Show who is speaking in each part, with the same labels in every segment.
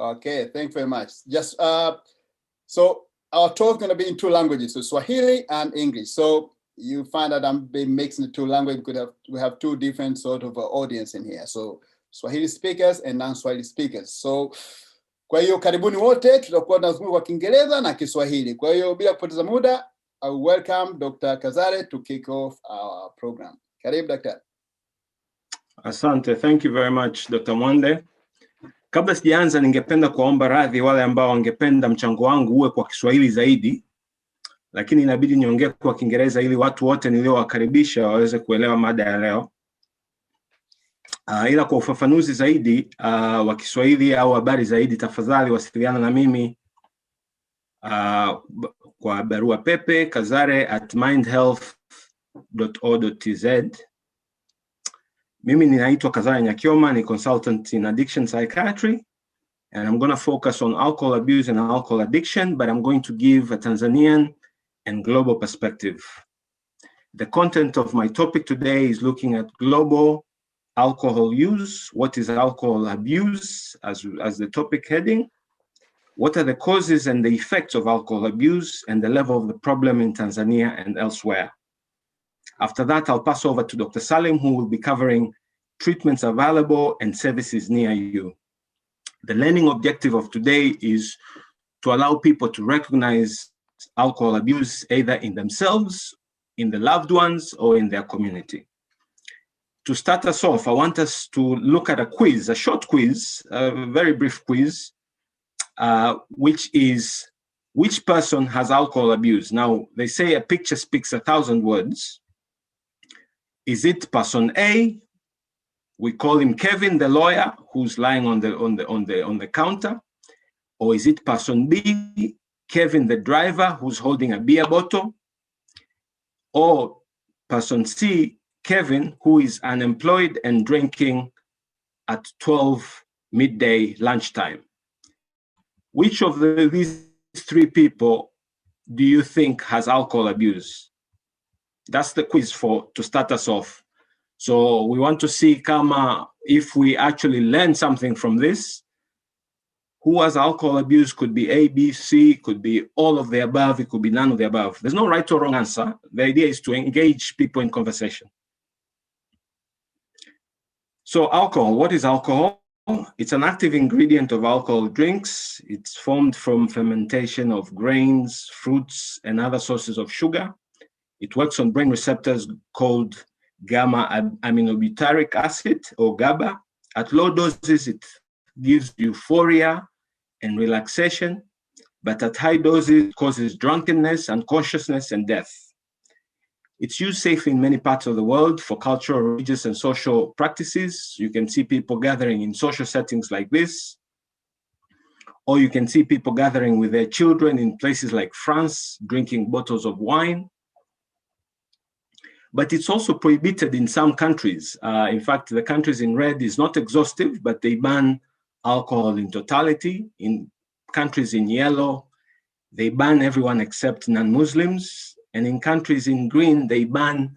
Speaker 1: Okay, thank you very much. Just so our talk is going to be in two languages, so Swahili and English. So you find that I'm being mixing the two languages because we have two different sort of audience in here. So Swahili speakers and non-Swahili speakers. So kwa hiyo karibuni wote, tutakuwa tunazungumza kwa Kiingereza na Kiswahili. Kwa hiyo bila kupoteza muda, I welcome Dr. Kazare to kick off our program. Karibu Dr.
Speaker 2: Asante, thank you very much Dr. Mwande. Kabla sijaanza ningependa kuomba radhi wale ambao wangependa mchango wangu uwe kwa Kiswahili zaidi, lakini inabidi niongee kwa Kiingereza ili watu wote niliowakaribisha waweze kuelewa mada ya leo. Ila kwa ufafanuzi zaidi wa Kiswahili au habari zaidi, tafadhali wasiliana na mimi kwa barua pepe kazare@mindhealth.org.tz. Mimi ninaitwa Kazare Nyakyoma, ni consultant in addiction psychiatry, and I'm going to focus on alcohol abuse and alcohol addiction, but I'm going to give a Tanzanian and global perspective. The content of my topic today is looking at global alcohol use. What is alcohol abuse as the topic heading? What are the causes and the effects of alcohol abuse and the level of the problem in Tanzania and elsewhere? After that, I'll pass over to Dr. Salim, who will be covering treatments available and services near you. The learning objective of today is to allow people to recognize alcohol abuse either in themselves, in the loved ones, or in their community. To start us off, I want us to look at a quiz, a short quiz, a very brief quiz, which is, which person has alcohol abuse? Now, they say a picture speaks 1,000 words. Is it person A? We call him Kevin, the lawyer, who's lying on the counter. Or is it person B, Kevin, the driver, who's holding a beer bottle? Or person C, Kevin, who is unemployed and drinking at 12 midday lunchtime? Which of these three people do you think has alcohol abuse? That's the quiz to start us off. So we want to see if we actually learn something from this. Who has alcohol abuse? Could be A, B, C, could be all of the above, it could be none of the above. There's no right or wrong answer. The idea is to engage people in conversation. So alcohol, what is alcohol? It's an active ingredient of alcohol drinks. It's formed from fermentation of grains, fruits, and other sources of sugar. It works on brain receptors called gamma-aminobutyric acid, or GABA. At low doses, it gives euphoria and relaxation, but at high doses, it causes drunkenness, unconsciousness, and death. It's used safely in many parts of the world for cultural, religious, and social practices. You can see people gathering in social settings like this, or you can see people gathering with their children in places like France, drinking bottles of wine. But it's also prohibited in some countries. In fact, the countries in red is not exhaustive, but they ban alcohol in totality. In countries in yellow, they ban everyone except non-Muslims. And in countries in green, they ban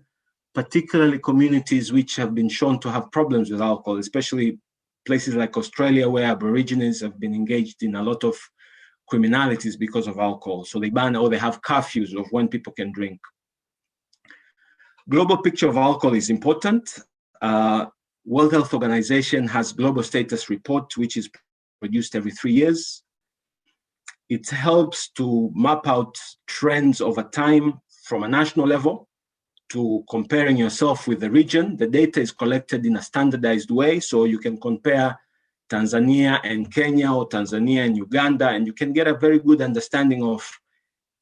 Speaker 2: particularly communities which have been shown to have problems with alcohol, especially places like Australia, where Aborigines have been engaged in a lot of criminalities because of alcohol. So they ban, or they have curfews of when people can drink. Global picture of alcohol is important. World Health Organization has global status report, which is produced every 3 years. It helps to map out trends over time from a national level to comparing yourself with the region. The data is collected in a standardized way, so you can compare Tanzania and Kenya, or Tanzania and Uganda, and you can get a very good understanding of,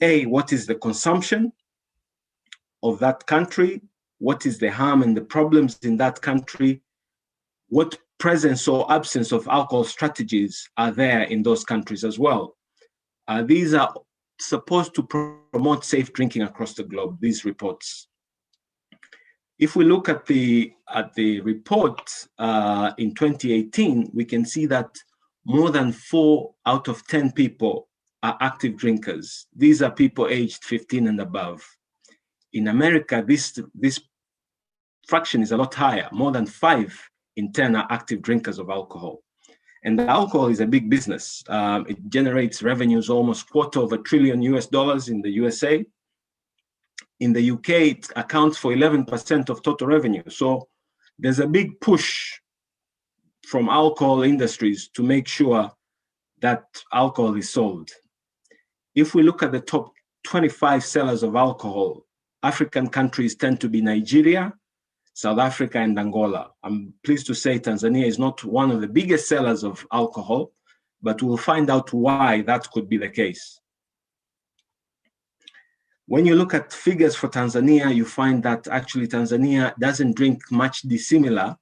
Speaker 2: A, what is the consumption of that country, what is the harm and the problems in that country, what presence or absence of alcohol strategies are there in those countries as well. These are supposed to promote safe drinking across the globe, these reports. If we look at the report in 2018, we can see that more than 4 out of 10 people are active drinkers. These are people aged 15 and above. In America, this fraction is a lot higher. More than 5 in 10 are active drinkers of alcohol. And the alcohol is a big business. It generates revenues almost $250 billion in the USA. In the UK, it accounts for 11% of total revenue. So there's a big push from alcohol industries to make sure that alcohol is sold. If we look at the top 25 sellers of alcohol, African countries tend to be Nigeria, South Africa, and Angola. I'm pleased to say Tanzania is not one of the biggest sellers of alcohol, but we'll find out why that could be the case. When you look at figures for Tanzania, you find that actually Tanzania doesn't drink much dissimilar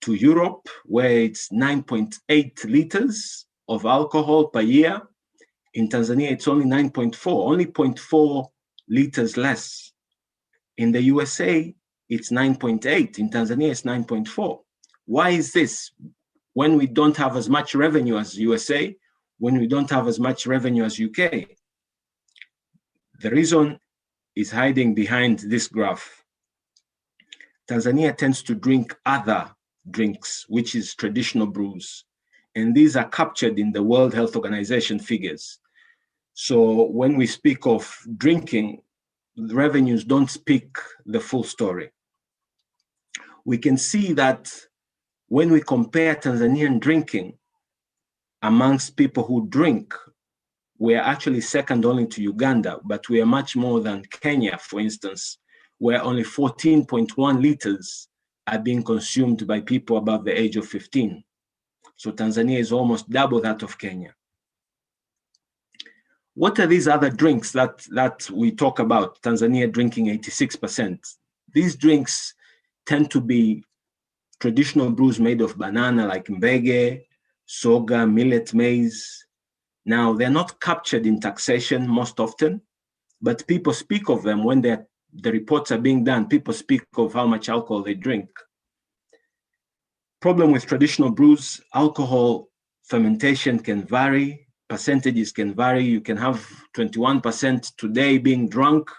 Speaker 2: to Europe, where it's 9.8 liters of alcohol per year. In Tanzania, it's only 9.4, only 0.4 liters less. In the USA, it's 9.8. In Tanzania, it's 9.4. Why is this? When we don't have as much revenue as USA, when we don't have as much revenue as UK? The reason is hiding behind this graph. Tanzania tends to drink other drinks, which is traditional brews. And these are captured in the World Health Organization figures. So when we speak of drinking, the revenues don't speak the full story. We can see that when we compare Tanzanian drinking amongst people who drink, we're actually second only to Uganda, but we are much more than Kenya, for instance, where only 14.1 liters are being consumed by people above the age of 15. So Tanzania is almost double that of Kenya. What are these other drinks that we talk about? Tanzania drinking 86%. These drinks tend to be traditional brews made of banana like mbege, soga, millet, maize. Now, they're not captured in taxation most often, but people speak of them when the reports are being done. People speak of how much alcohol they drink. Problem with traditional brews, alcohol fermentation can vary, percentages can vary. You can have 21% today being drunk.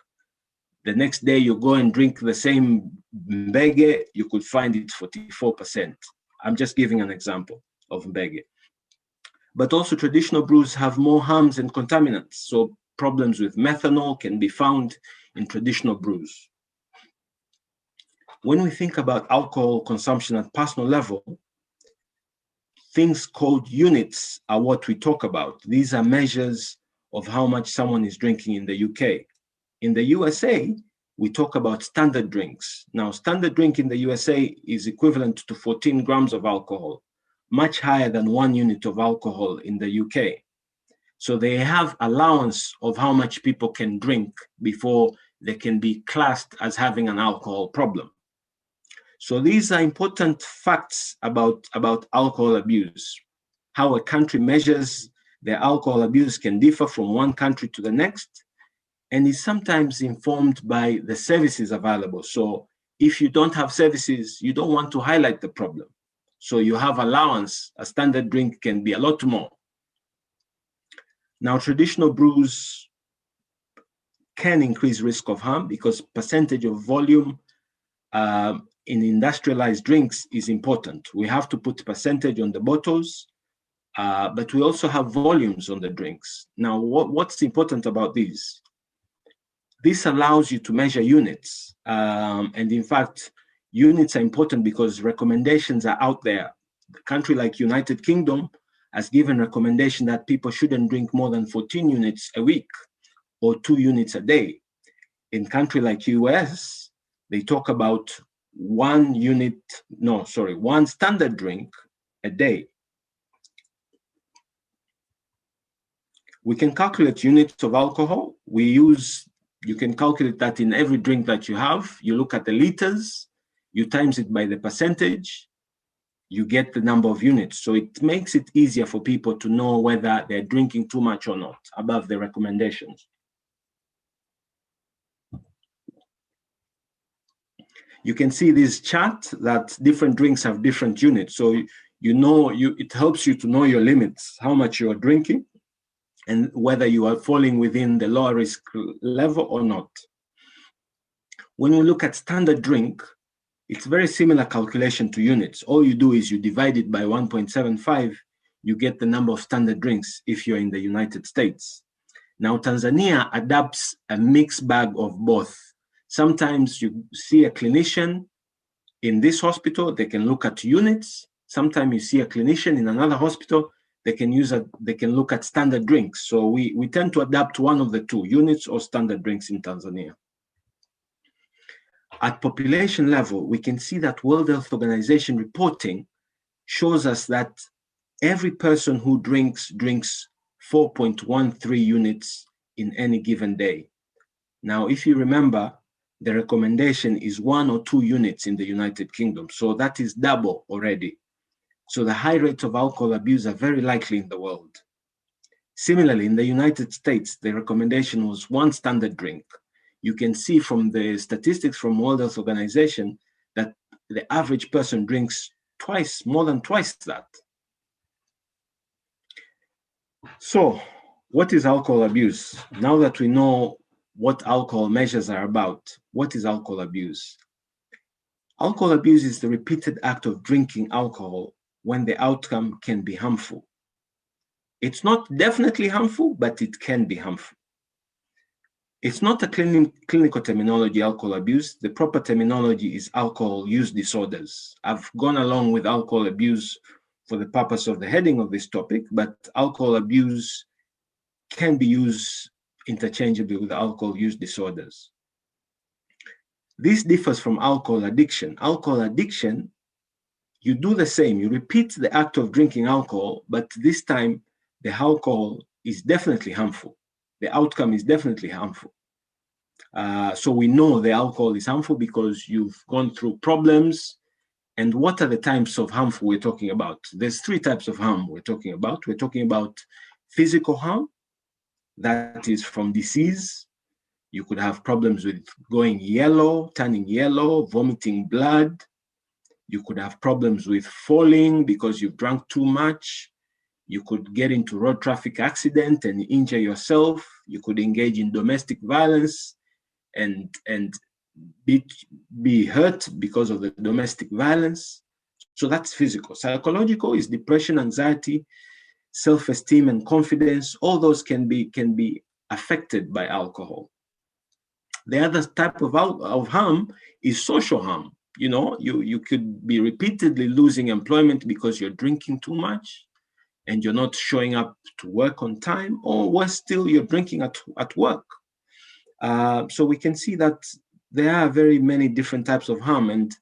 Speaker 2: The next day you go and drink the same mbege, you could find it 44%. I'm just giving an example of mbege. But also traditional brews have more harms and contaminants. So problems with methanol can be found in traditional brews. When we think about alcohol consumption at personal level, things called units are what we talk about. These are measures of how much someone is drinking in the UK. In the USA, we talk about standard drinks. Now, standard drink in the USA is equivalent to 14 grams of alcohol, much higher than 1 unit of alcohol in the UK. So they have allowance of how much people can drink before they can be classed as having an alcohol problem. So these are important facts about alcohol abuse. How a country measures their alcohol abuse can differ from one country to the next, and is sometimes informed by the services available. So if you don't have services, you don't want to highlight the problem. So you have allowance. A standard drink can be a lot more. Now, traditional brews can increase risk of harm because percentage of volume in industrialized drinks is important. We have to put percentage on the bottles, but we also have volumes on the drinks. Now, what's important about these? This allows you to measure units. And in fact, units are important because recommendations are out there. A country like United Kingdom has given recommendation that people shouldn't drink more than 14 units a week or 2 units a day. In a country like US, they talk about 1 standard drink a day. We can calculate units of alcohol. You can calculate that in every drink that you have. You look at the liters, you times it by the percentage, you get the number of units. So it makes it easier for people to know whether they're drinking too much or not above the recommendations. You can see this chart that different drinks have different units. So it helps you to know your limits, how much you are drinking, and whether you are falling within the lower risk level or not. When we look at standard drink, it's very similar calculation to units. All you do is you divide it by 1.75, you get the number of standard drinks if you're in the United States. Now, Tanzania adopts a mixed bag of both. Sometimes you see a clinician in this hospital, they can look at units. Sometimes you see a clinician in another hospital, they can look at standard drinks. So we tend to adapt one of the two, units or standard drinks in Tanzania. At population level, we can see that World Health Organization reporting shows us that every person who drinks 4.13 units in any given day. Now, if you remember, the recommendation is 1 or 2 units in the United Kingdom. So that is double already. So the high rates of alcohol abuse are very likely in the world. Similarly, in the United States, the recommendation was 1 standard drink. You can see from the statistics from World Health Organization that the average person drinks more than twice that. So what is alcohol abuse? Now that we know what alcohol measures are about, what is alcohol abuse? Alcohol abuse is the repeated act of drinking alcohol when the outcome can be harmful. It's not definitely harmful, but it can be harmful. It's not a clinical terminology, alcohol abuse. The proper terminology is alcohol use disorders. I've gone along with alcohol abuse for the purpose of the heading of this topic, but alcohol abuse can be used interchangeably with alcohol use disorders. This differs from alcohol addiction. Alcohol addiction, you do the same. You repeat the act of drinking alcohol, but this time the alcohol is definitely harmful. The outcome is definitely harmful. So we know the alcohol is harmful because you've gone through problems. And what are the types of harmful we're talking about? There's 3 types of harm we're talking about. We're talking about physical harm, that is from disease. You could have problems with going yellow, turning yellow, vomiting blood. You could have problems with falling because you've drunk too much. You could get into road traffic accident and injure yourself. You could engage in domestic violence and be hurt because of the domestic violence. So that's physical. Psychological is depression, anxiety, self-esteem, and confidence. All those can be affected by alcohol. The other type of harm is social harm. You know, you could be repeatedly losing employment because you're drinking too much and you're not showing up to work on time, or worse still, you're drinking at work. So we can see that there are very many different types of harm, and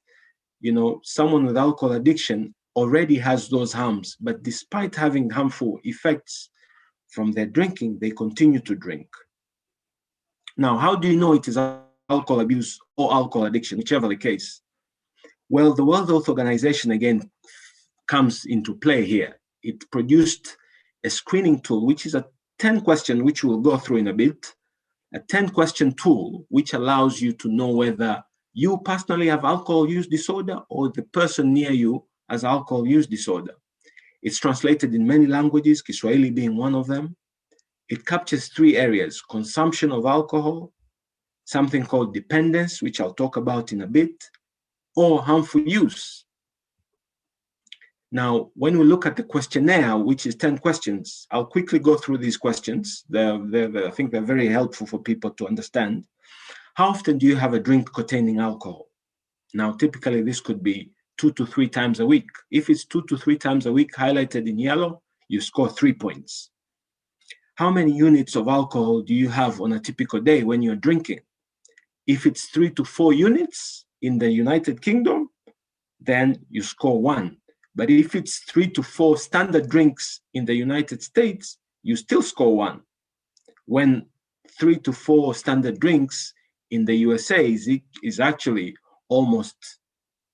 Speaker 2: you know, someone with alcohol addiction already has those harms, but despite having harmful effects from their drinking, they continue to drink. Now, how do you know it is alcohol abuse or alcohol addiction, whichever the case? Well, the World Health Organization again comes into play here. It produced a screening tool, which is a 10-question, which we'll go through in a bit, a 10-question tool, which allows you to know whether you personally have alcohol use disorder or the person near you has alcohol use disorder. It's translated in many languages, Kiswahili being one of them. It captures 3 areas: consumption of alcohol, something called dependence, which I'll talk about in a bit, or harmful use. Now, when we look at the questionnaire, which is 10 questions, I'll quickly go through these questions. I think they're very helpful for people to understand. How often do you have a drink containing alcohol? Now, typically this could be 2 to 3 times a week. If it's 2 to 3 times a week highlighted in yellow, you score 3 points. How many units of alcohol do you have on a typical day when you're drinking? If it's 3 to 4 units in the United Kingdom, then you score 1. But if it's 3 to 4 standard drinks in the United States, you still score 1. When 3 to 4 standard drinks in the USA is actually almost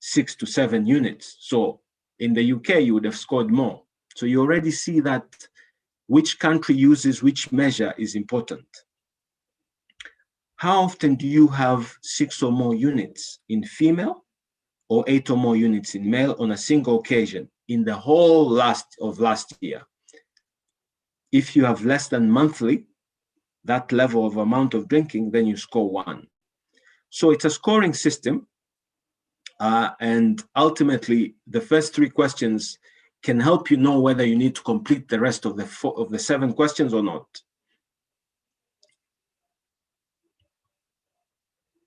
Speaker 2: 6 to 7 units. So in the UK, you would have scored more. So you already see that which country uses which measure is important. How often do you have 6 or more units in female, or 8 or more units in male on a single occasion in the whole last year? If you have less than monthly, that level of amount of drinking, then you score 1. So it's a scoring system. And ultimately, the first 3 questions can help you know whether you need to complete the rest of the 7 questions or not.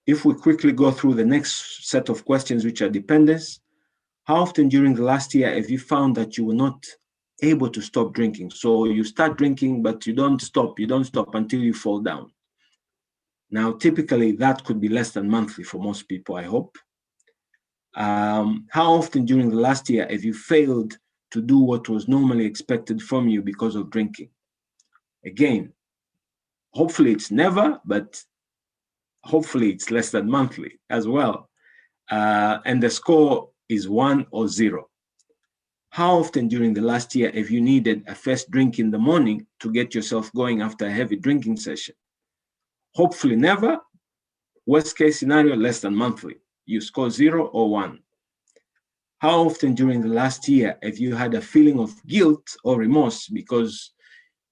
Speaker 2: If we quickly go through the next set of questions, which are dependence, how often during the last year have you found that you were not able to stop drinking? So you start drinking, but you don't stop until you fall down. Now, typically that could be less than monthly for most people, I hope. How often during the last year have you failed to do what was normally expected from you because of drinking? Again, hopefully it's never, but hopefully it's less than monthly as well. And the score is 1 or 0. How often during the last year have you needed a first drink in the morning to get yourself going after a heavy drinking session? Hopefully never. Worst case scenario, less than monthly. You score 0 or 1. How often during the last year have you had a feeling of guilt or remorse because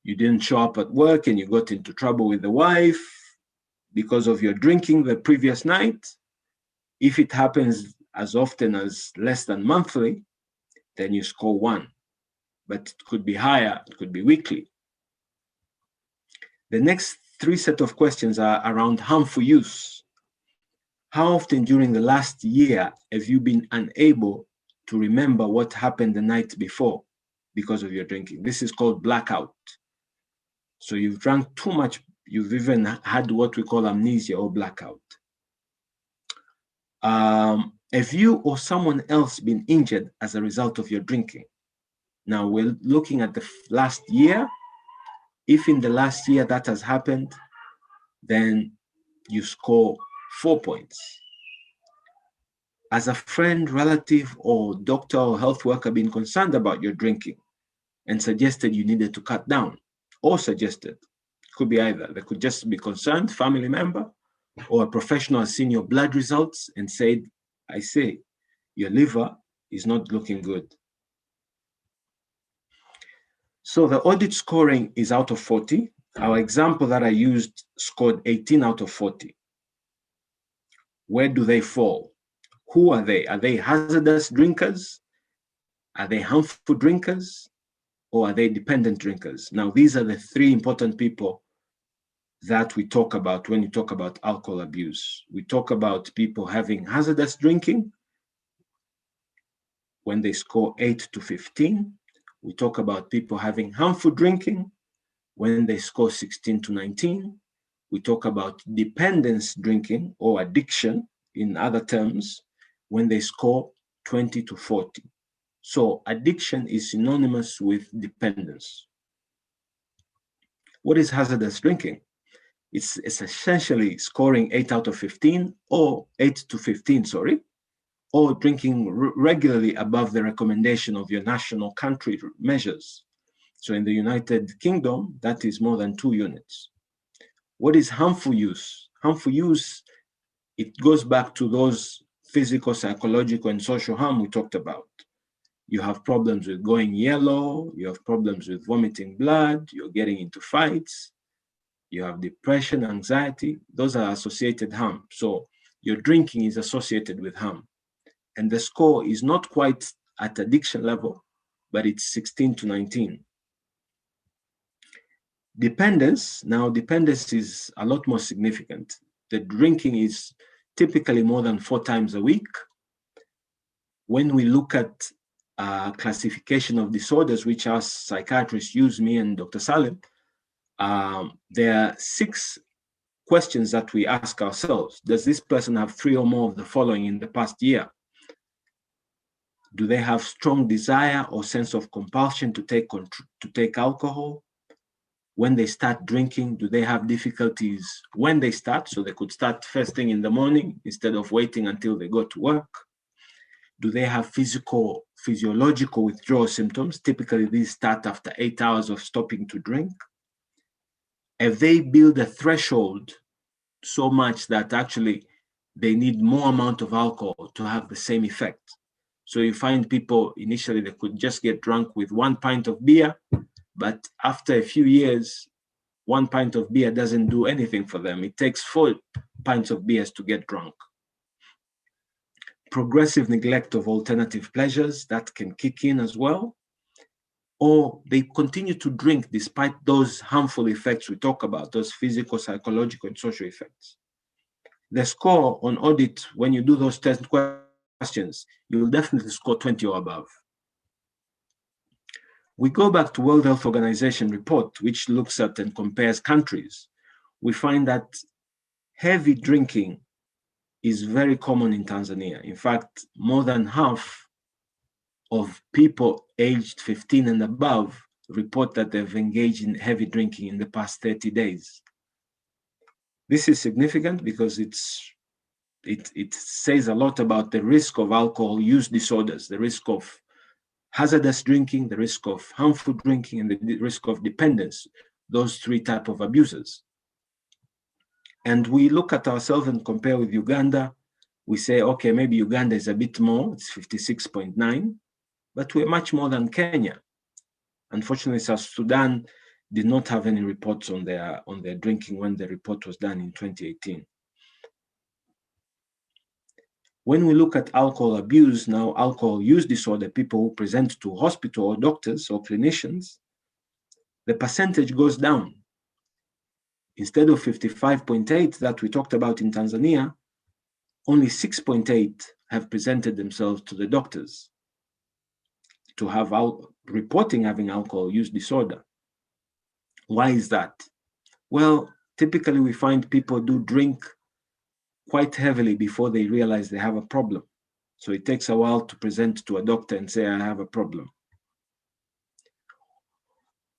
Speaker 2: you didn't show up at work and you got into trouble with the wife because of your drinking the previous night? If it happens as often as less than monthly, then you score 1. But it could be higher, it could be weekly. The next 3 set of questions are around harmful use. How often during the last year have you been unable to remember what happened the night before because of your drinking? This is called blackout. So you've drank too much, you've even had what we call amnesia or blackout. Have you or someone else been injured as a result of your drinking? Now we're looking at the last year. If in the last year that has happened, then you score 4 points. Has a friend, relative, or doctor or health worker been concerned about your drinking and suggested you needed to cut down? Or suggested, could be either. They could just be concerned, family member, or a professional has seen your blood results and said, I say, your liver is not looking good. So the audit scoring is out of 40. Our example that I used scored 18 out of 40. Where do they fall? Who are they? Are they hazardous drinkers? Are they harmful drinkers? Or are they dependent drinkers? Now, these are the 3 important people that we talk about when you talk about alcohol abuse. We talk about people having hazardous drinking when they score 8 to 15. We talk about people having harmful drinking when they score 16 to 19. We talk about dependence drinking or addiction in other terms when they score 20 to 40. So addiction is synonymous with dependence. What is hazardous drinking? It's essentially scoring 8 out of 15 or 8 to 15, or drinking regularly above the recommendation of your national country measures. So in the United Kingdom, that is more than 2 units. What is harmful use? Harmful use, it goes back to those physical, psychological, and social harm we talked about. You have problems with going yellow, you have problems with vomiting blood, you're getting into fights, you have depression, anxiety, those are associated harm. So your drinking is associated with harm. And the score is not quite at addiction level, but it's 16 to 19. Dependence, now dependence is a lot more significant. The drinking is typically more than 4 times a week. When we look at classification of disorders, which our psychiatrists use, me and Dr. Salim, there are 6 questions that we ask ourselves. Does this person have 3 or more of the following in the past year? Do they have strong desire or sense of compulsion to take alcohol? When they start drinking, do they have difficulties when they start? So they could start first thing in the morning instead of waiting until they go to work. Do they have physiological withdrawal symptoms? Typically, these start after 8 hours of stopping to drink. Have they built a threshold so much that actually they need more amount of alcohol to have the same effect? So you find people, initially, they could just get drunk with 1 pint of beer, but after a few years, 1 pint of beer doesn't do anything for them. It takes 4 pints of beers to get drunk. Progressive neglect of alternative pleasures, that can kick in as well. or they continue to drink despite those harmful effects we talk about, those physical, psychological, and social effects. The score on audit, when you do those test questions, you will definitely score 20 or above. We go back to World Health Organization report, which looks at and compares countries. We find that heavy drinking is very common in Tanzania. In fact, more than half of people aged 15 and above report that they've engaged in heavy drinking in the past 30 days. This is significant because it says a lot about the risk of alcohol use disorders, the risk of hazardous drinking, the risk of harmful drinking, and the risk of dependence, those three types of abusers. And we look at ourselves and compare with Uganda. We say, okay, maybe Uganda is a bit more, it's 56.9, but we're much more than Kenya. Unfortunately, South Sudan did not have any reports on their drinking when the report was done in 2018. When we look at alcohol abuse, now alcohol use disorder, people who present to hospital or doctors or clinicians, the percentage goes down. Instead of 55.8 that we talked about in Tanzania, only 6.8 have presented themselves to the doctors to have reporting having alcohol use disorder. Why is that? Well, typically we find people do drink quite heavily before they realize they have a problem. So it takes a while to present to a doctor and say, I have a problem.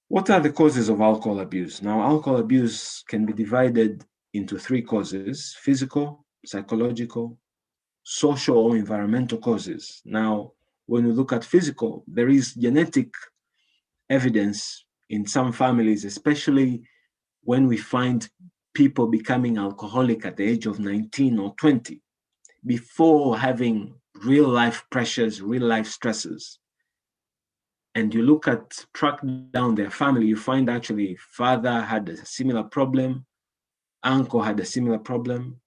Speaker 2: What are the causes of alcohol abuse? Now, alcohol abuse can be divided into three causes: physical, psychological, social or environmental causes. Now, when we look at physical, there is genetic evidence in some families, especially when we find people becoming alcoholic at the age of 19 or 20, before having real life pressures, real life stresses. And you look at, track down their family, you find actually father had a similar problem, uncle had a similar problem.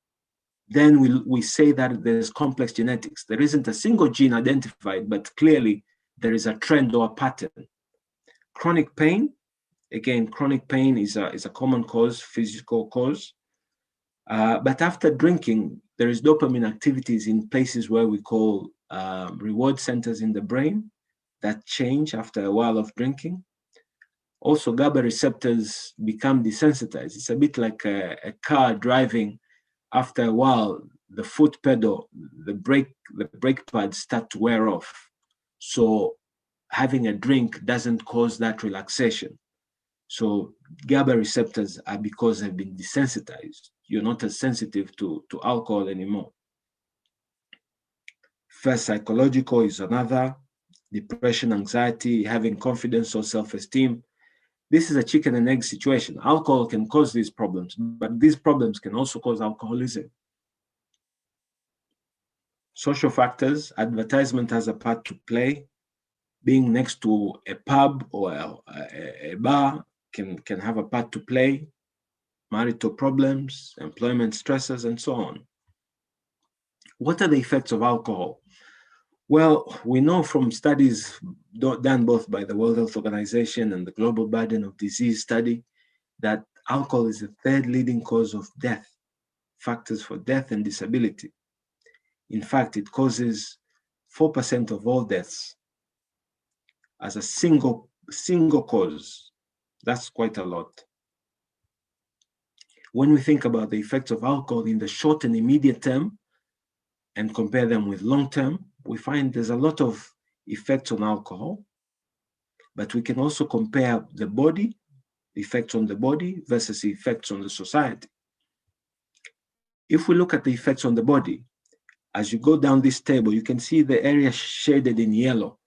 Speaker 2: Then we say that there's complex genetics. There isn't a single gene identified, but clearly there is a trend or a pattern. Chronic pain, again, chronic pain is a common cause, physical cause. But after drinking, there is dopamine activities in places where we call reward centers in the brain that change after a while of drinking. Also, GABA receptors become desensitized. It's a bit like a car driving. After a while, the foot pedal, the brake pads start to wear off. So having a drink doesn't cause that relaxation. So GABA receptors are because they've been desensitized. You're not as sensitive to alcohol anymore. First, psychological is another. Depression, anxiety, having confidence or self-esteem. This is a chicken and egg situation. Alcohol can cause these problems, but these problems can also cause alcoholism. Social factors, advertisement has a part to play. Being next to a pub or a bar can have a part to play. Marital problems, employment stresses, and so on. What are the effects of alcohol? Well, we know from studies done both by the World Health Organization and the Global Burden of Disease study that alcohol is the third leading cause of death, factors for death and disability. In fact, it causes 4% of all deaths as a single cause. That's quite a lot. When we think about the effects of alcohol in the short and immediate term and compare them with long term, we find there's a lot of effects on alcohol, but we can also compare the body, effects on the body versus the effects on the society. If we look at the effects on the body, as you go down this table, you can see the area shaded in yellow.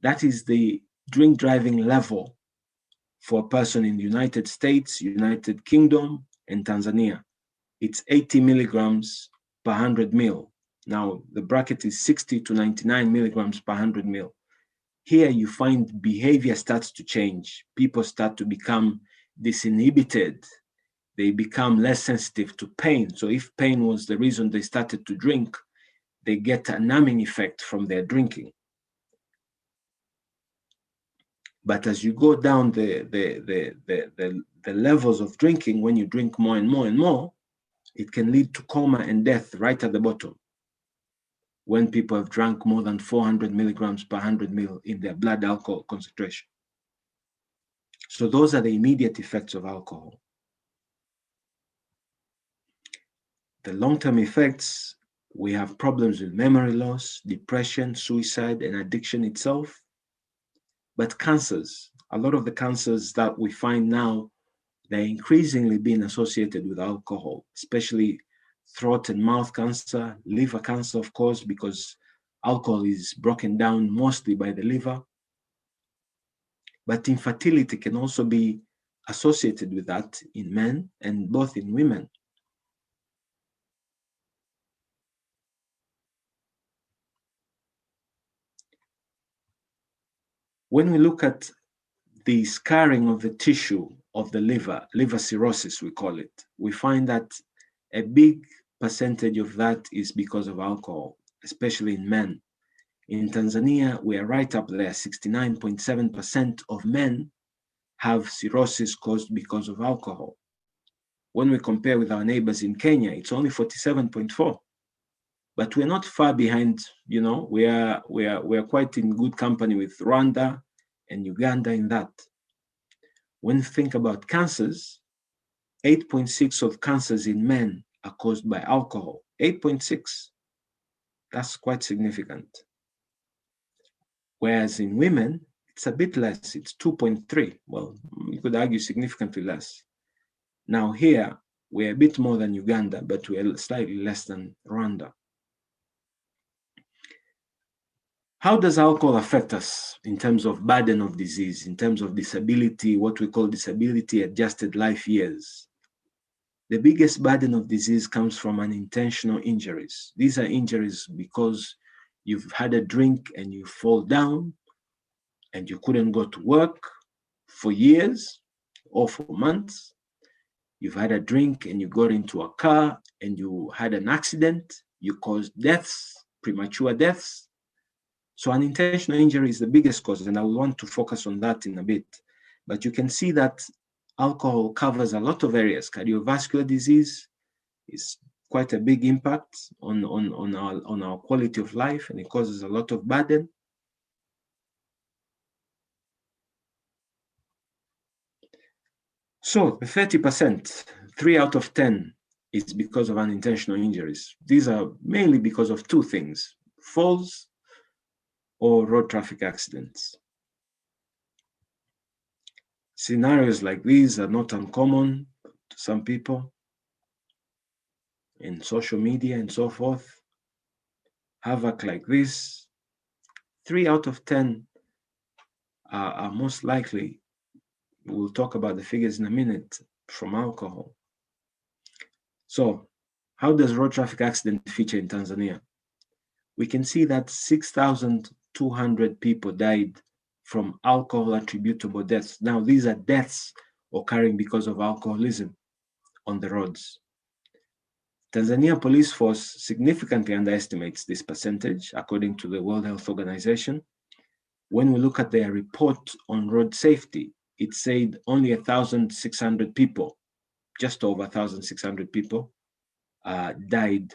Speaker 2: That is the drink driving level for a person in the United States, United Kingdom, and Tanzania. It's 80 milligrams per 100 mil. Now, the bracket is 60 to 99 milligrams per 100 mil. Here you find behavior starts to change. People start to become disinhibited. They become less sensitive to pain. So if pain was the reason they started to drink, they get a numbing effect from their drinking. But as you go down the levels of drinking, when you drink more and more and more, it can lead to coma and death right at the bottom. When people have drank more than 400 milligrams per 100 ml in their blood alcohol concentration. So those are the immediate effects of alcohol. The long-term effects, we have problems with memory loss, depression, suicide, and addiction itself. But cancers, a lot of the cancers that we find now, they're increasingly being associated with alcohol, especially throat and mouth cancer, liver cancer, of course, because alcohol is broken down mostly by the liver. But infertility can also be associated with that in men and both in women. When we look at the scarring of the tissue of the liver cirrhosis, we call it, we find that a big percentage of that is because of alcohol, especially in men. In Tanzania, we are right up there. 69.7% of men have cirrhosis caused because of alcohol. When we compare with our neighbors in Kenya, it's only 47.4%. But we're not far behind, you know, we are quite in good company with Rwanda and Uganda in that. When you think about cancers, 8.6% of cancers in men are caused by alcohol. 8.6%. That's quite significant. Whereas in women, it's a bit less, it's 2.3%. Well, you could argue significantly less. Now here, we're a bit more than Uganda, but we're slightly less than Rwanda. How does alcohol affect us in terms of burden of disease, in terms of disability, what we call disability adjusted life years? The biggest burden of disease comes from unintentional injuries. These are injuries because you've had a drink and you fall down and you couldn't go to work for years or for months. You've had a drink and you got into a car and you had an accident. You caused deaths, premature deaths. So unintentional injury is the biggest cause, and I will want to focus on that in a bit. But you can see that alcohol covers a lot of areas. Cardiovascular disease is quite a big impact on our quality of life, and it causes a lot of burden. So the 30%, 3 out of 10 is because of unintentional injuries. These are mainly because of two things: falls or road traffic accidents. Scenarios like these are not uncommon to some people in social media and so forth. Havoc like this, 3 out of 10 are most likely, we'll talk about the figures in a minute, from alcohol. So how does road traffic accident feature in Tanzania? We can see that 6,200 people died from alcohol attributable deaths. Now, these are deaths occurring because of alcoholism on the roads. Tanzania police force significantly underestimates this percentage, according to the World Health Organization. When we look at their report on road safety, it said only 1,600 people, just over 1,600 people, died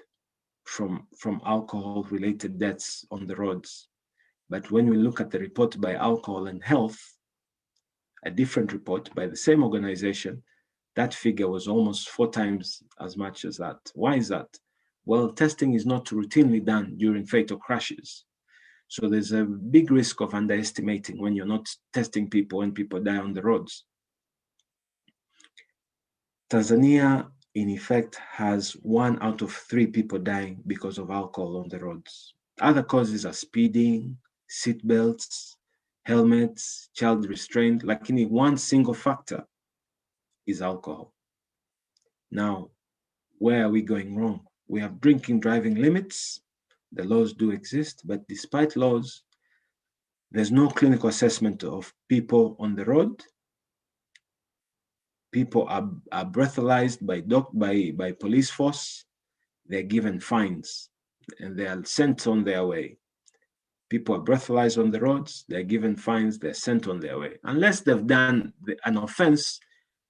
Speaker 2: from alcohol-related deaths on the roads. But when we look at the report by Alcohol and Health, a different report by the same organization, that figure was almost 4 times as much as that. Why is that? Well, testing is not routinely done during fatal crashes. So there's a big risk of underestimating when you're not testing people when people die on the roads. Tanzania, in effect, has 1 out of 3 people dying because of alcohol on the roads. Other causes are speeding, seat belts, helmets, child restraint. Like any one single factor is alcohol. Now, where are we going wrong? We have drinking driving limits. The laws do exist, but despite laws, there's no clinical assessment of people on the road. People are breathalyzed by police force. They're given fines and they are sent on their way. People are breathalyzed on the roads, they're given fines, they're sent on their way. Unless they've done an offense,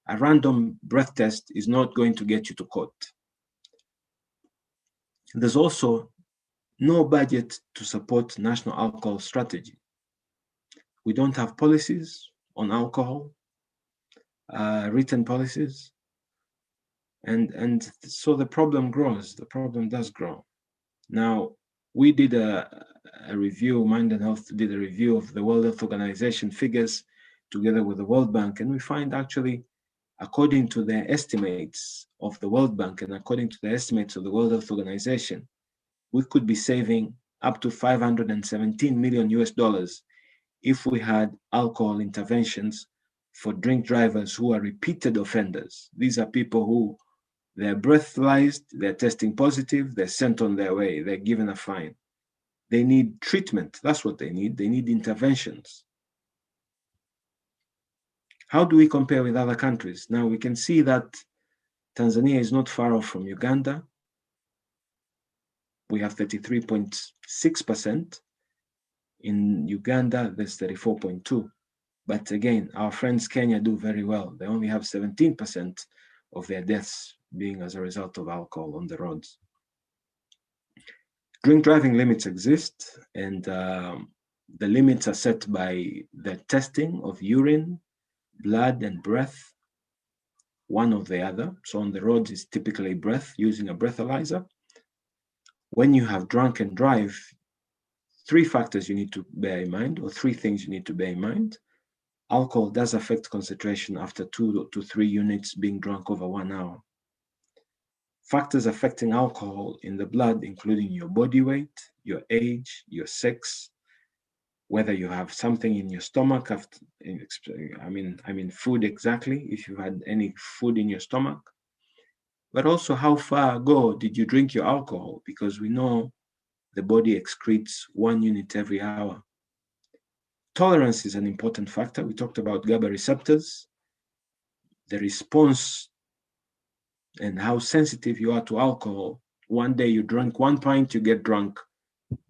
Speaker 2: a random breath test is not going to get you to court. There's also no budget to support national alcohol strategy. We don't have policies on alcohol, written policies. And so the problem grows, the problem does grow. Now, we did a review, Mind and Health did a review of the World Health Organization figures together with the World Bank, and we find actually, according to the estimates of the World Bank and according to the estimates of the World Health Organization, we could be saving up to 517 million US dollars if we had alcohol interventions for drink drivers who are repeated offenders. These are people who they're breathalyzed, they're testing positive, they're sent on their way, they're given a fine. They need treatment, that's what they need interventions. How do we compare with other countries? Now we can see that Tanzania is not far off from Uganda. We have 33.6%. In Uganda, there's 34.2%. But again, our friends Kenya do very well. They only have 17% of their deaths being as a result of alcohol on the roads. Drink driving limits exist, and the limits are set by the testing of urine, blood, and breath, one or the other. So on the roads is typically breath, using a breathalyzer. When you have drunk and drive, three factors you need to bear in mind, or three things you need to bear in mind. Alcohol does affect concentration after 2 to 3 units being drunk over 1 hour. Factors affecting alcohol in the blood, including your body weight, your age, your sex, whether you have something in your stomach, I mean food exactly, if you had any food in your stomach, but also how far ago did you drink your alcohol, because we know the body excretes 1 unit every hour. Tolerance is an important factor. We talked about GABA receptors, the response and how sensitive you are to alcohol. One day you drink 1 pint, you get drunk.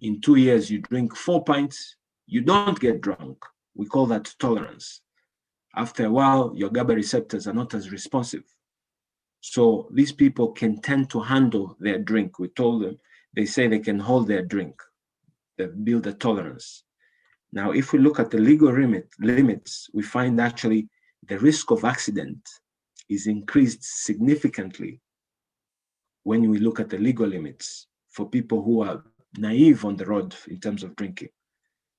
Speaker 2: In 2 years, you drink 4 pints, you don't get drunk. We call that tolerance. After a while, your GABA receptors are not as responsive. So these people can tend to handle their drink. We told them, they say they can hold their drink. They build a tolerance. Now, if we look at the legal limits, we find actually the risk of accident is increased significantly when we look at the legal limits for people who are naive on the road in terms of drinking.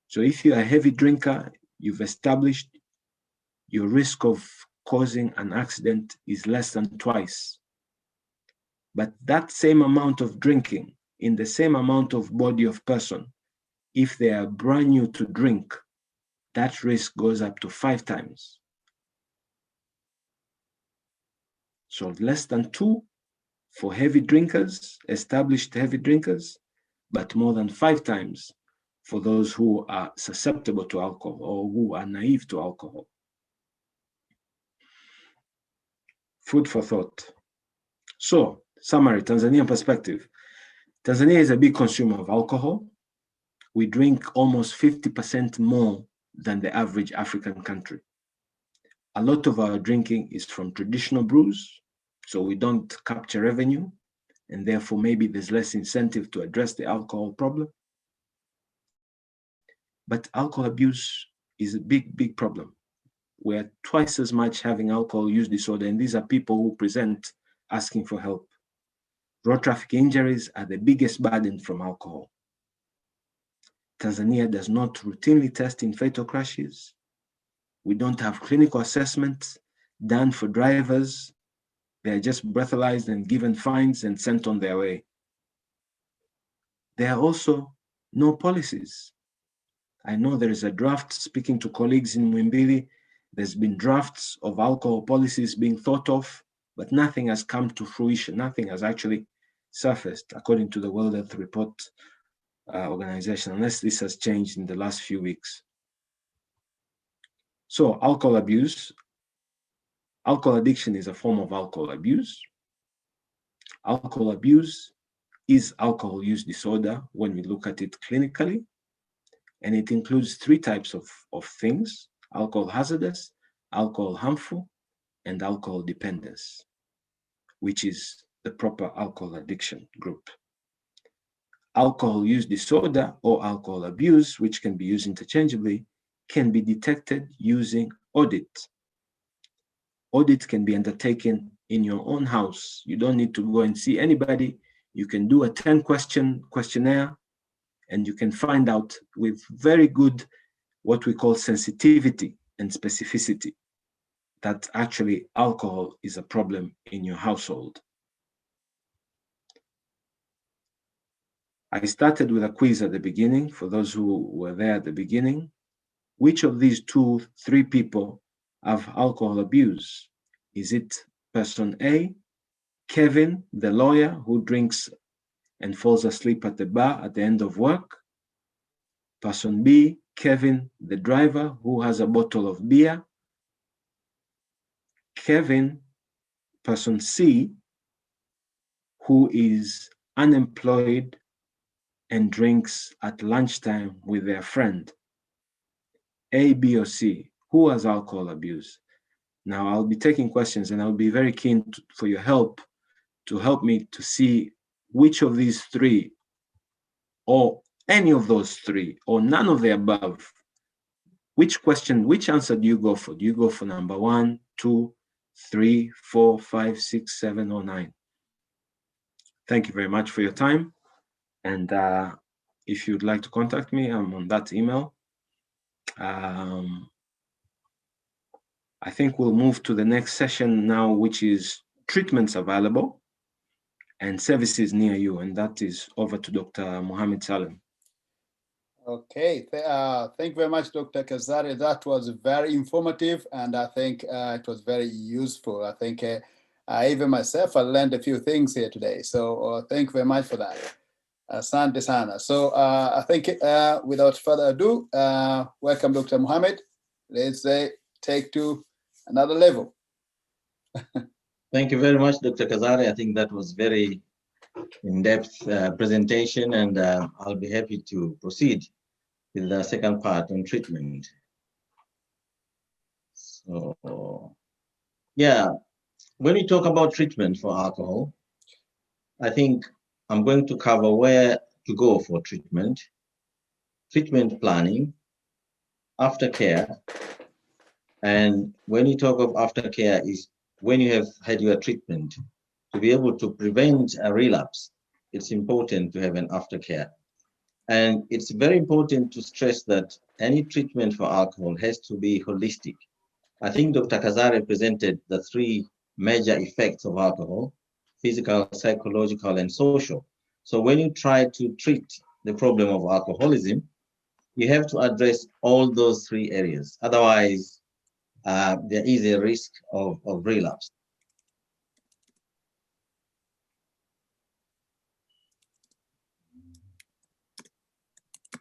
Speaker 2: So if you're a heavy drinker, you've established your risk of causing an accident is less than twice. But that same amount of drinking in the same amount of body of person, if they are brand new to drink, that risk goes up to 5 times. So less than 2 for heavy drinkers, established heavy drinkers, but more than 5 times for those who are susceptible to alcohol or who are naive to alcohol. Food for thought. So, summary, Tanzanian perspective. Tanzania is a big consumer of alcohol. We drink almost 50% more than the average African country. A lot of our drinking is from traditional brews, so we don't capture revenue, and therefore maybe there's less incentive to address the alcohol problem. But alcohol abuse is a big, big problem. We're twice as much having alcohol use disorder, and these are people who present asking for help. Road traffic injuries are the biggest burden from alcohol. Tanzania does not routinely test in fatal crashes. We don't have clinical assessments done for drivers. They are just breathalyzed and given fines and sent on their way. There are also no policies. I know there is a draft, speaking to colleagues in Muhimbili, there's been drafts of alcohol policies being thought of, but nothing has come to fruition. Nothing has actually surfaced, according to the World Health Report organization, unless this has changed in the last few weeks. So alcohol abuse. Alcohol addiction is a form of alcohol abuse. Alcohol abuse is alcohol use disorder when we look at it clinically. and it includes three types of things: alcohol hazardous, alcohol harmful, and alcohol dependence, which is the proper alcohol addiction group. Alcohol use disorder or alcohol abuse, which can be used interchangeably, can be detected using audit. Audit can be undertaken in your own house. You don't need to go and see anybody. You can do a 10-question questionnaire, and you can find out with very good, what we call sensitivity and specificity, that actually alcohol is a problem in your household. I started with a quiz at the beginning, for those who were there at the beginning. Which of these 3 people have alcohol abuse? Is it person A, Kevin, the lawyer who drinks and falls asleep at the bar at the end of work? Person B, Kevin, the driver who has a bottle of beer? Kevin, person C, who is unemployed and drinks at lunchtime with their friend? A, B, or C? Who has alcohol abuse? Now, I'll be taking questions, and I'll be very keen for your help to help me to see which of these 3, or any of those 3, or none of the above. Which answer do you go for? Do you go for number 1, 2, 3, 4, 5, 6, 7, or 9? Thank you very much for your time. And if you'd like to contact me, I'm on that email. I think we'll move to the next session now, which is treatments available and services near you. And that is over to Dr. Mohammed Salim.
Speaker 1: Okay, thank you very much, Dr. Kazare. That was very informative, and I think it was very useful. I think even myself, I learned a few things here today. So thank you very much for that. Asante sana. So I think without further ado, welcome, Dr. Mohammed. Let's take to another level.
Speaker 3: Thank you very much, Dr. Kazare. I think that was very in-depth presentation, and I'll be happy to proceed with the second part on treatment. So, yeah, when we talk about treatment for alcohol, I think I'm going to cover where to go for treatment planning, aftercare, and when you talk of aftercare is when you have had your treatment. To be able to prevent a relapse, it's important to have an aftercare. And it's very important to stress that any treatment for alcohol has to be holistic. I think Dr. Kazare presented the 3 major effects of alcohol: physical, psychological, and social. So when you try to treat the problem of alcoholism, you have to address all those 3 areas. Otherwise, there is a risk of relapse.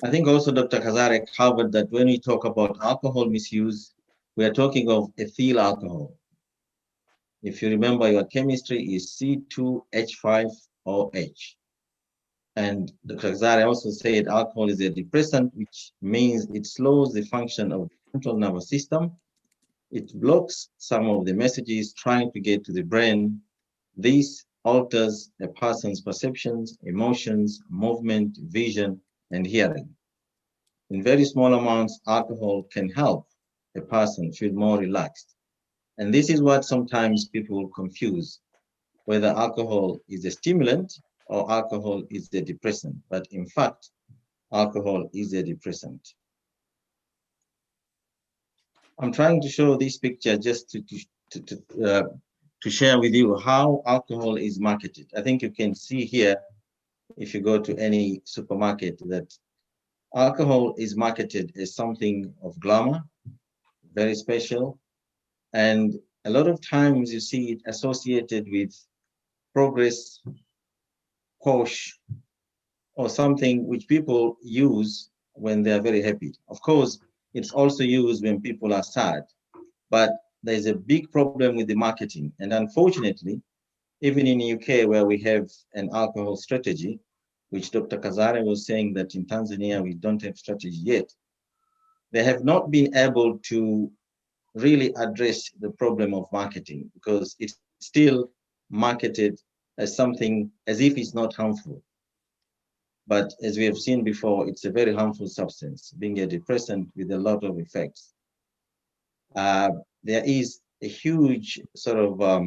Speaker 3: I think also Dr. Kazare covered that when we talk about alcohol misuse, we are talking of ethyl alcohol. If you remember, your chemistry is C2H5OH. And Dr. Kazare also said alcohol is a depressant, which means it slows the function of the central nervous system. It blocks some of the messages trying to get to the brain. This alters a person's perceptions, emotions, movement, vision, and hearing. In very small amounts, alcohol can help a person feel more relaxed. And this is what sometimes people confuse, whether alcohol is a stimulant or alcohol is a depressant. But in fact, alcohol is a depressant. I'm trying to show this picture just to share with you how alcohol is marketed. I think you can see here, if you go to any supermarket, that alcohol is marketed as something of glamour, very special. And a lot of times you see it associated with progress, posh, or something which people use when they are very happy. Of course, it's also used when people are sad, but there's a big problem with the marketing. And unfortunately, even in the UK, where we have an alcohol strategy, which Dr. Kazare was saying that in Tanzania we don't have strategy yet. They have not been able to really address the problem of marketing because it's still marketed as something as if it's not harmful. But as we have seen before, it's a very harmful substance, being a depressant with a lot of effects. There is a huge sort of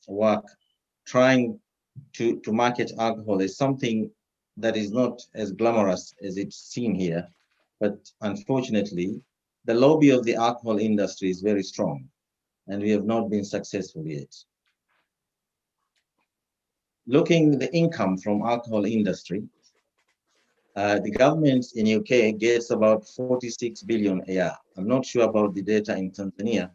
Speaker 3: work trying to market alcohol as something that is not as glamorous as it's seen here. But unfortunately, the lobby of the alcohol industry is very strong, and we have not been successful yet. Looking at the income from alcohol industry, the government in UK gets about 46 billion a year. I'm not sure about the data in Tanzania,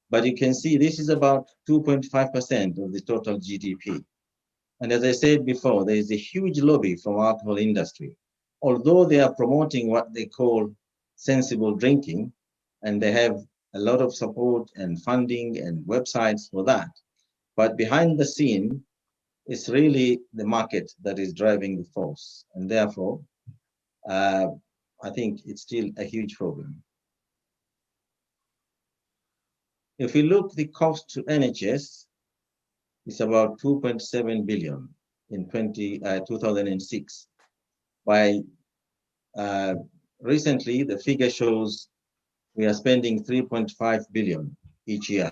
Speaker 3: but you can see this is about 2.5% of the total GDP. And as I said before, there is a huge lobby from alcohol industry. Although they are promoting what they call sensible drinking, and they have a lot of support and funding and websites for that, but behind the scene, it's really the market that is driving the force. And therefore, I think it's still a huge problem. If we look the cost to NHS, it's about 2.7 billion in 2006. By recently, the figure shows we are spending 3.5 billion each year.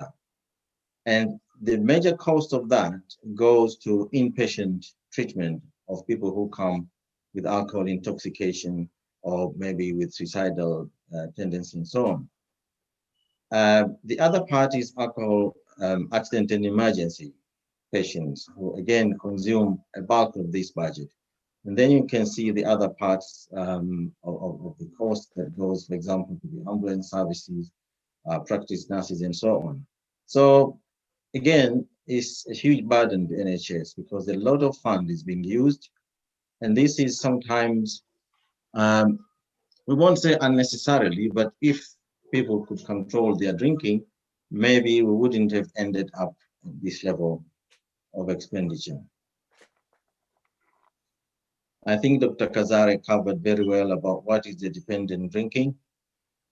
Speaker 3: And the major cost of that goes to inpatient treatment of people who come with alcohol intoxication or maybe with suicidal tendency and so on. The other part is alcohol accident and emergency patients who again consume a bulk of this budget. And then you can see the other parts of the cost that goes, for example, to the ambulance services, practice nurses, and so on. So again, it's a huge burden to NHS because a lot of fund is being used. And this is sometimes, we won't say unnecessarily, but if people could control their drinking, maybe we wouldn't have ended up at this level of expenditure. I think Dr. Kazare covered very well about what is the dependent drinking.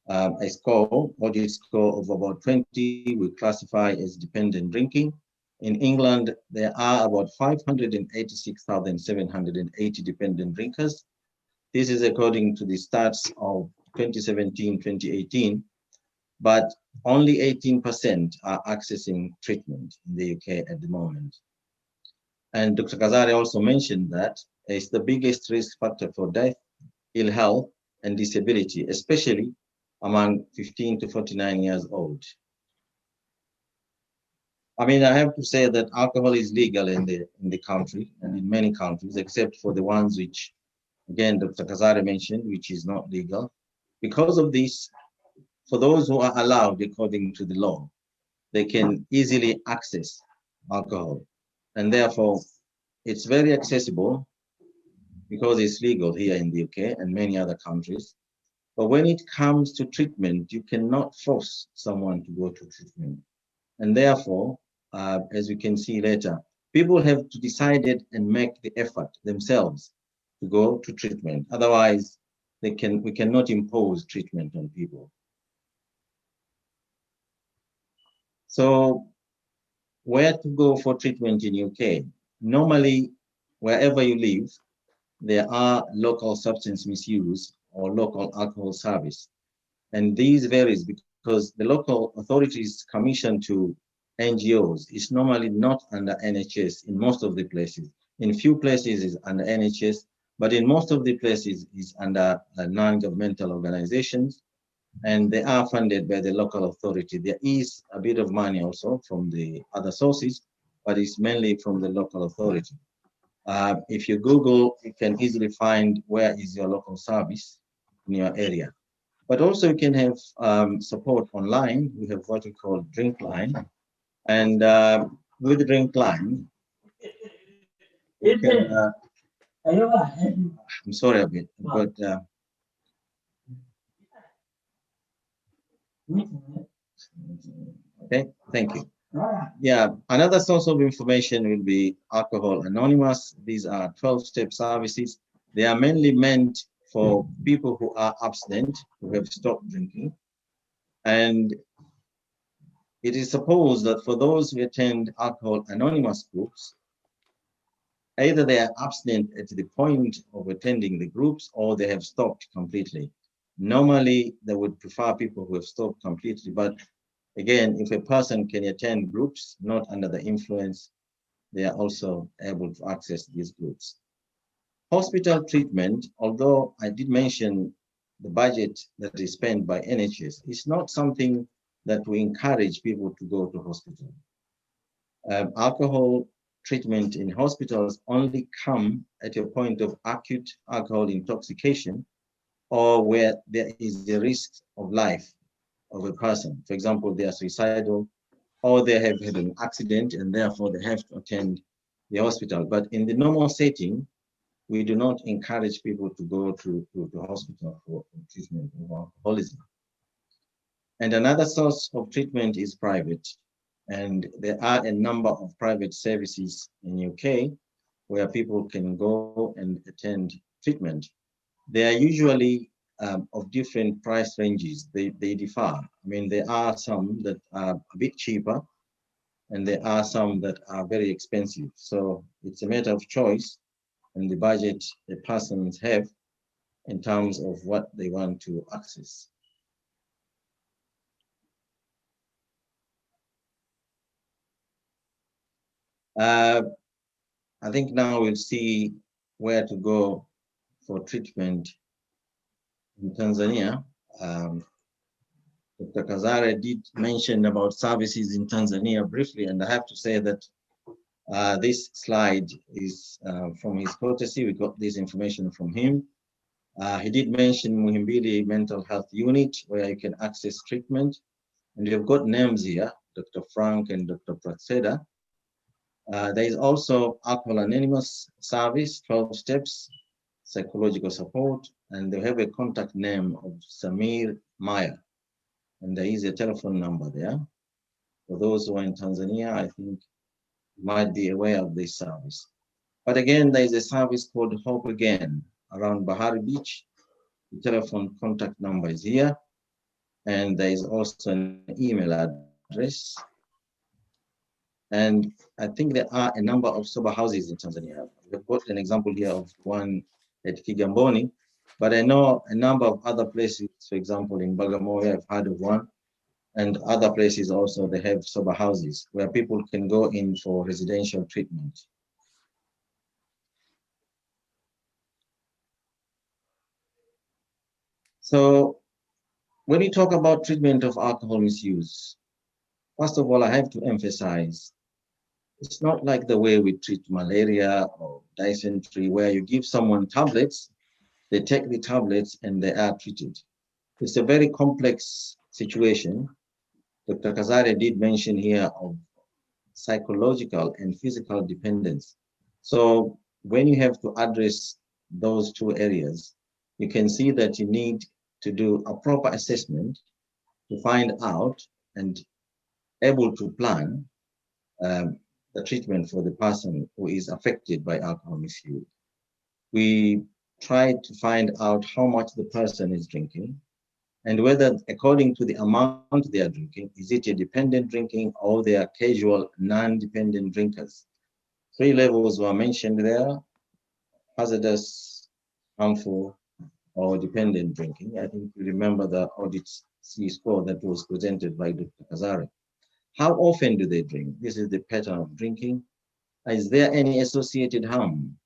Speaker 3: A audit score of about 20 we classify as dependent drinking. In England, there are about 586,780 dependent drinkers. This is according to the stats of 2017-2018, but only 18% are accessing treatment in the UK at the moment. And Dr. Kazare also mentioned that it's the biggest risk factor for death, ill health, and disability, especially among 15 to 49 years old. I mean, I have to say that alcohol is legal in the country and in many countries, except for the ones which, again, Dr. Kazare mentioned, which is not legal. Because of this, for those who are allowed according to the law, they can easily access alcohol. And therefore, it's very accessible because it's legal here in the UK and many other countries. But when it comes to treatment, you cannot force someone to go to treatment. And therefore, as we can see later, people have to decide and make the effort themselves to go to treatment. Otherwise, we cannot impose treatment on people. So where to go for treatment in UK? Normally, wherever you live, there are local substance misuse or local alcohol service. And these varies because the local authorities commission to NGOs is normally not under NHS in most of the places. In few places is under NHS, but in most of the places is under non-governmental organizations, and they are funded by the local authority. There is a bit of money also from the other sources, but it's mainly from the local authority. If you Google, you can easily find where is your local service in your area. But also you can have support online. We have what we call Drink Line. And with Drink Line, you can, I'm sorry a bit, but okay, thank you. Yeah, another source of information will be Alcohol Anonymous. These are 12-step services They are mainly meant for people who are abstinent, who have stopped drinking. And it is supposed that for those who attend Alcohol Anonymous groups, either they are abstinent at the point of attending the groups or they have stopped completely. Normally, they would prefer people who have stopped completely. But again, if a person can attend groups not under the influence, they are also able to access these groups. Hospital treatment, although I did mention the budget that is spent by NHS, is not something that we encourage people to go to hospital. Alcohol treatment in hospitals only come at a point of acute alcohol intoxication or where there is the risk of life of a person. For example, they are suicidal or they have had an accident and therefore they have to attend the hospital. But in the normal setting, we do not encourage people to go to hospital for treatment of alcoholism. And another source of treatment is private. And there are a number of private services in UK where people can go and attend treatment. They are usually of different price ranges. They differ. I mean, there are some that are a bit cheaper and there are some that are very expensive. So it's a matter of choice and the budget the persons have in terms of what they want to access. I think now we'll see where to go for treatment in Tanzania. Dr. Kazare did mention about services in Tanzania briefly, and I have to say that this slide is from his courtesy. We got this information from him. He did mention Muhimbili Mental Health Unit, where you can access treatment. And you've got names here, Dr. Frank and Dr. Pratseda. There is also Alcohol Anonymous Service, 12 steps, psychological support, and they have a contact name of Samir Maya. And there is a telephone number there. For those who are in Tanzania, I think you might be aware of this service. But again, there is a service called Hope Again around Bahari Beach. The telephone contact number is here. And there is also an email address. And I think there are a number of sober houses in Tanzania. We've got an example here of one at Kigamboni, but I know a number of other places, for example, in Bagamoyo, I've heard of one, and other places also, they have sober houses where people can go in for residential treatment. So when we talk about treatment of alcohol misuse, first of all, I have to emphasize, it's not like the way we treat malaria or dysentery, where you give someone tablets, they take the tablets and they are treated. It's a very complex situation. Dr. Kazare did mention here of psychological and physical dependence. So when you have to address those two areas, you can see that you need to do a proper assessment to find out and able to plan the treatment for the person who is affected by alcohol misuse. We try to find out how much the person is drinking and whether, according to the amount they are drinking, is it a dependent drinking or they are casual, non-dependent drinkers. 3 levels were mentioned there: hazardous, harmful, or dependent drinking. I think you remember the audit C score that was presented by Dr. Kazare. How often do they drink? This is the pattern of drinking. Is there any associated harm?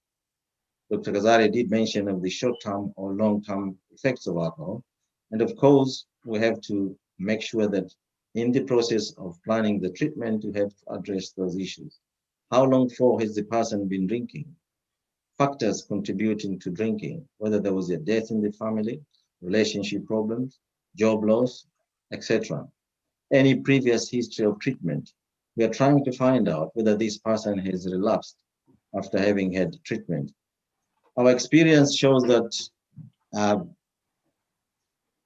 Speaker 3: Dr. Kazare did mention of the short-term or long-term effects of alcohol. And of course, we have to make sure that in the process of planning the treatment, we have to address those issues. How long for has the person been drinking? Factors contributing to drinking, whether there was a death in the family, relationship problems, job loss, etc. Any previous history of treatment. We are trying to find out whether this person has relapsed after having had treatment. Our experience shows that a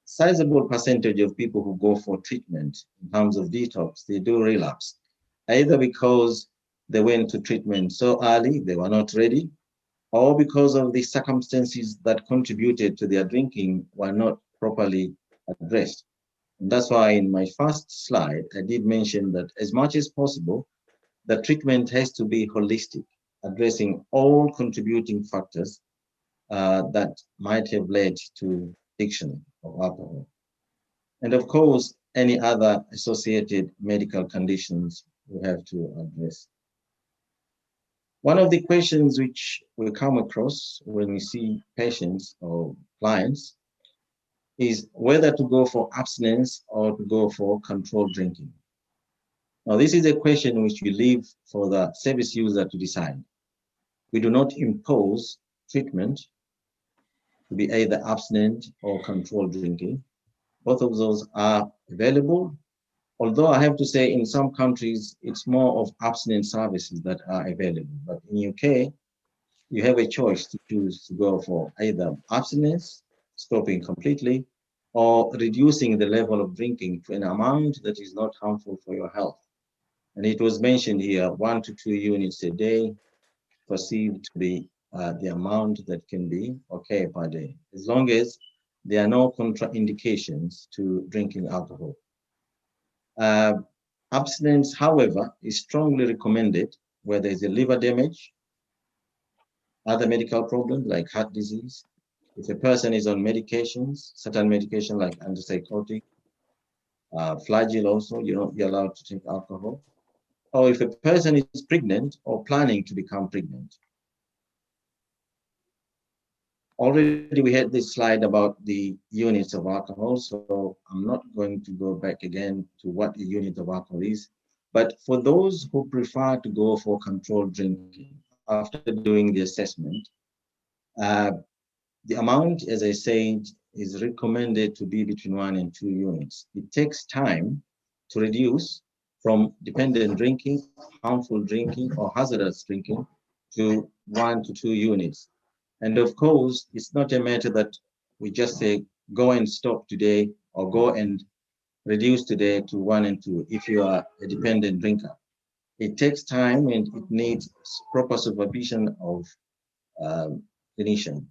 Speaker 3: sizable percentage of people who go for treatment in terms of detox, they do relapse, either because they went to treatment so early, they were not ready, or because of the circumstances that contributed to their drinking were not properly addressed. And that's why in my first slide, I did mention that as much as possible, the treatment has to be holistic, addressing all contributing factors that might have led to addiction of alcohol. And of course, any other associated medical conditions we have to address. One of the questions which we come across when we see patients or clients is whether to go for abstinence or to go for controlled drinking. Now, this is a question which we leave for the service user to decide. We do not impose treatment to be either abstinent or controlled drinking. Both of those are available, although I have to say in some countries, it's more of abstinence services that are available. But in UK, you have a choice to choose to go for either abstinence, stopping completely, or reducing the level of drinking to an amount that is not harmful for your health. And it was mentioned here, 1 to 2 units a day, perceived to be the amount that can be okay per day, as long as there are no contraindications to drinking alcohol. Abstinence, however, is strongly recommended where there is a liver damage, other medical problems like heart disease, if a person is on medications, certain medication like antipsychotic, flagyl also, you're not allowed to take alcohol, or if a person is pregnant or planning to become pregnant. Already we had this slide about the units of alcohol, so I'm not going to go back again to what a unit of alcohol is. But for those who prefer to go for controlled drinking after doing the assessment, the amount, as I said, is recommended to be between 1 and 2 units. It takes time to reduce from dependent drinking, harmful drinking, or hazardous drinking to 1 to 2 units. And of course, it's not a matter that we just say, go and stop today or go and reduce today to 1 and 2 if you are a dependent drinker. It takes time and it needs proper supervision of clinician.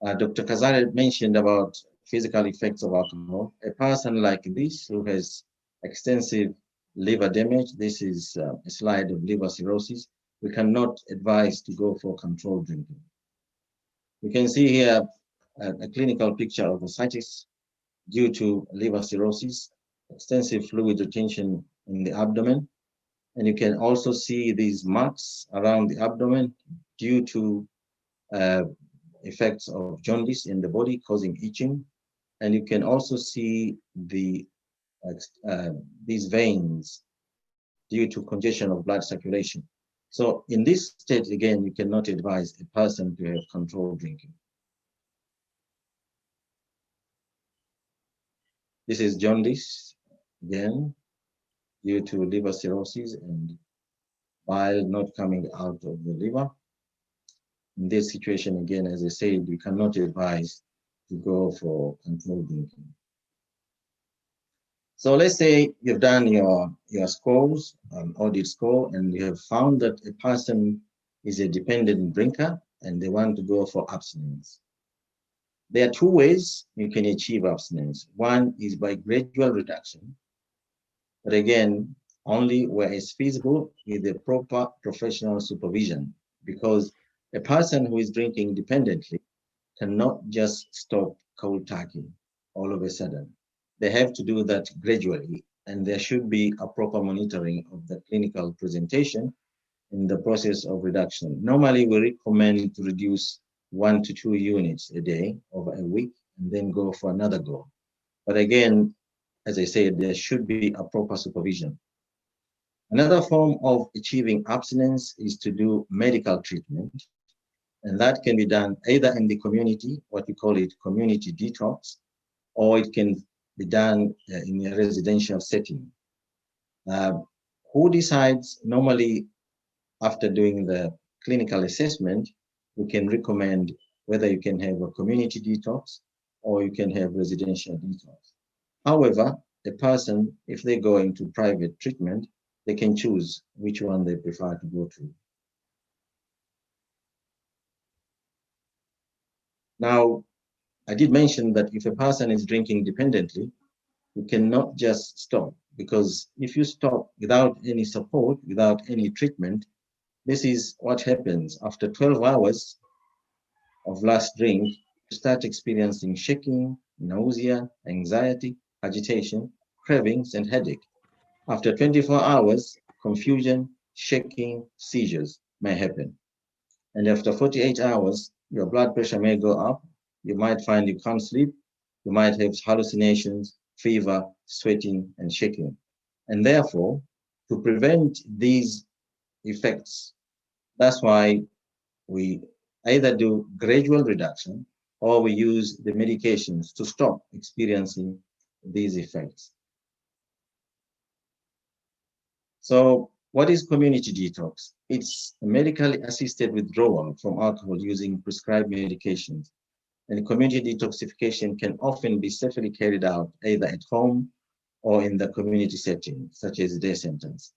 Speaker 3: Dr. Kazare mentioned about physical effects of alcohol. A person like this who has extensive liver damage, this is a slide of liver cirrhosis, we cannot advise to go for controlled drinking. You can see here a clinical picture of ascites due to liver cirrhosis, extensive fluid retention in the abdomen, and you can also see these marks around the abdomen due to effects of jaundice in the body causing itching, and you can also see the these veins due to congestion of blood circulation. So in this state, again, you cannot advise a person to have controlled drinking. This is jaundice, again, due to liver cirrhosis and bile not coming out of the liver. In this situation, again, as I said, we cannot advise to go for controlled drinking. So let's say you've done your scores, audit score, and you have found that a person is a dependent drinker and they want to go for abstinence. There are 2 ways you can achieve abstinence. One is by gradual reduction, but again, only where it's feasible with the proper professional supervision, because a person who is drinking dependently cannot just stop cold turkey all of a sudden. They have to do that gradually, and there should be a proper monitoring of the clinical presentation in the process of reduction. Normally, we recommend to reduce 1 to 2 units a day over a week and then go for another goal. But again, as I said, there should be a proper supervision. Another form of achieving abstinence is to do medical treatment, and that can be done either in the community, what we call it community detox, or it can be done in a residential setting. Who decides? Normally, after doing the clinical assessment, we can recommend whether you can have a community detox or you can have residential detox. However, a person, if they go into private treatment, they can choose which one they prefer to go to. Now, I did mention that if a person is drinking dependently, you cannot just stop, because if you stop without any support, without any treatment, this is what happens. After 12 hours of last drink, you start experiencing shaking, nausea, anxiety, agitation, cravings, and headache. After 24 hours, confusion, shaking, seizures may happen. And after 48 hours, your blood pressure may go up. You might find you can't sleep. You might have hallucinations, fever, sweating, and shaking. And therefore, to prevent these effects, that's why we either do gradual reduction or we use the medications to stop experiencing these effects. So what is community detox? It's a medically assisted withdrawal from alcohol using prescribed medications. And community detoxification can often be safely carried out either at home or in the community setting, such as day centers.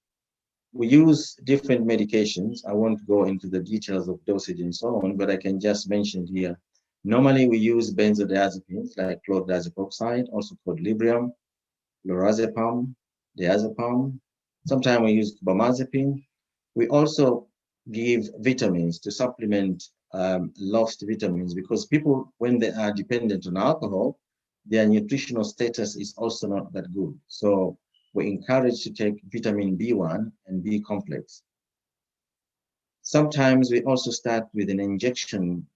Speaker 3: We use different medications. I won't go into the details of dosage and so on, but I can just mention here. Normally, we use benzodiazepines like chlordiazepoxide, also called Librium, lorazepam, diazepam. Sometimes we use carbamazepine. We also give vitamins to supplement lost vitamins, because people, when they are dependent on alcohol, their nutritional status is also not that good. So we encourage to take vitamin B1 and B complex. Sometimes we also start with an injection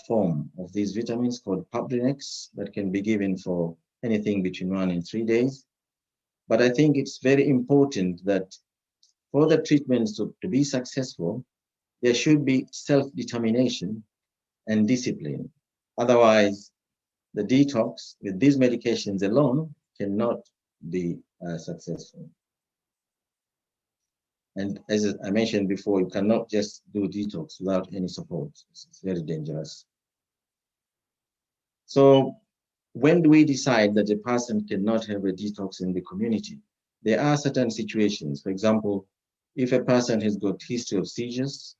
Speaker 3: form of these vitamins called Pabrinex that can be given for anything between 1 and 3 days. But I think it's very important that for the treatments to be successful, there should be self-determination and discipline. Otherwise, the detox with these medications alone cannot be successful. And as I mentioned before, you cannot just do detox without any support. It's very dangerous. So when do we decide that a person cannot have a detox in the community? There are certain situations. For example, if a person has got history of seizures,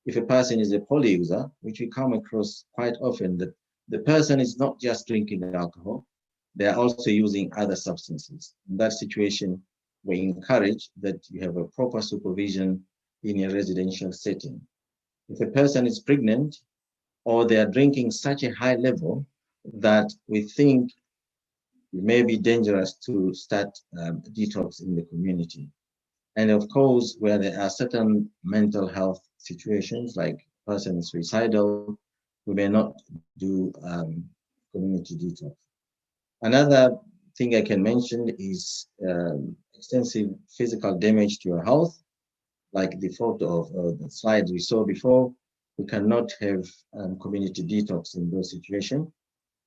Speaker 3: if a person is a polyuser, which we come across quite often, that the person is not just drinking alcohol, they are also using other substances. In that situation, we encourage that you have a proper supervision in a residential setting. If a person is pregnant or they are drinking such a high level that we think it may be dangerous to start detox in the community. And of course, where there are certain mental health situations, like person suicidal, we may not do community detox. Another thing I can mention is extensive physical damage to your health, like the photo of the slide we saw before. We cannot have community detox in those situations.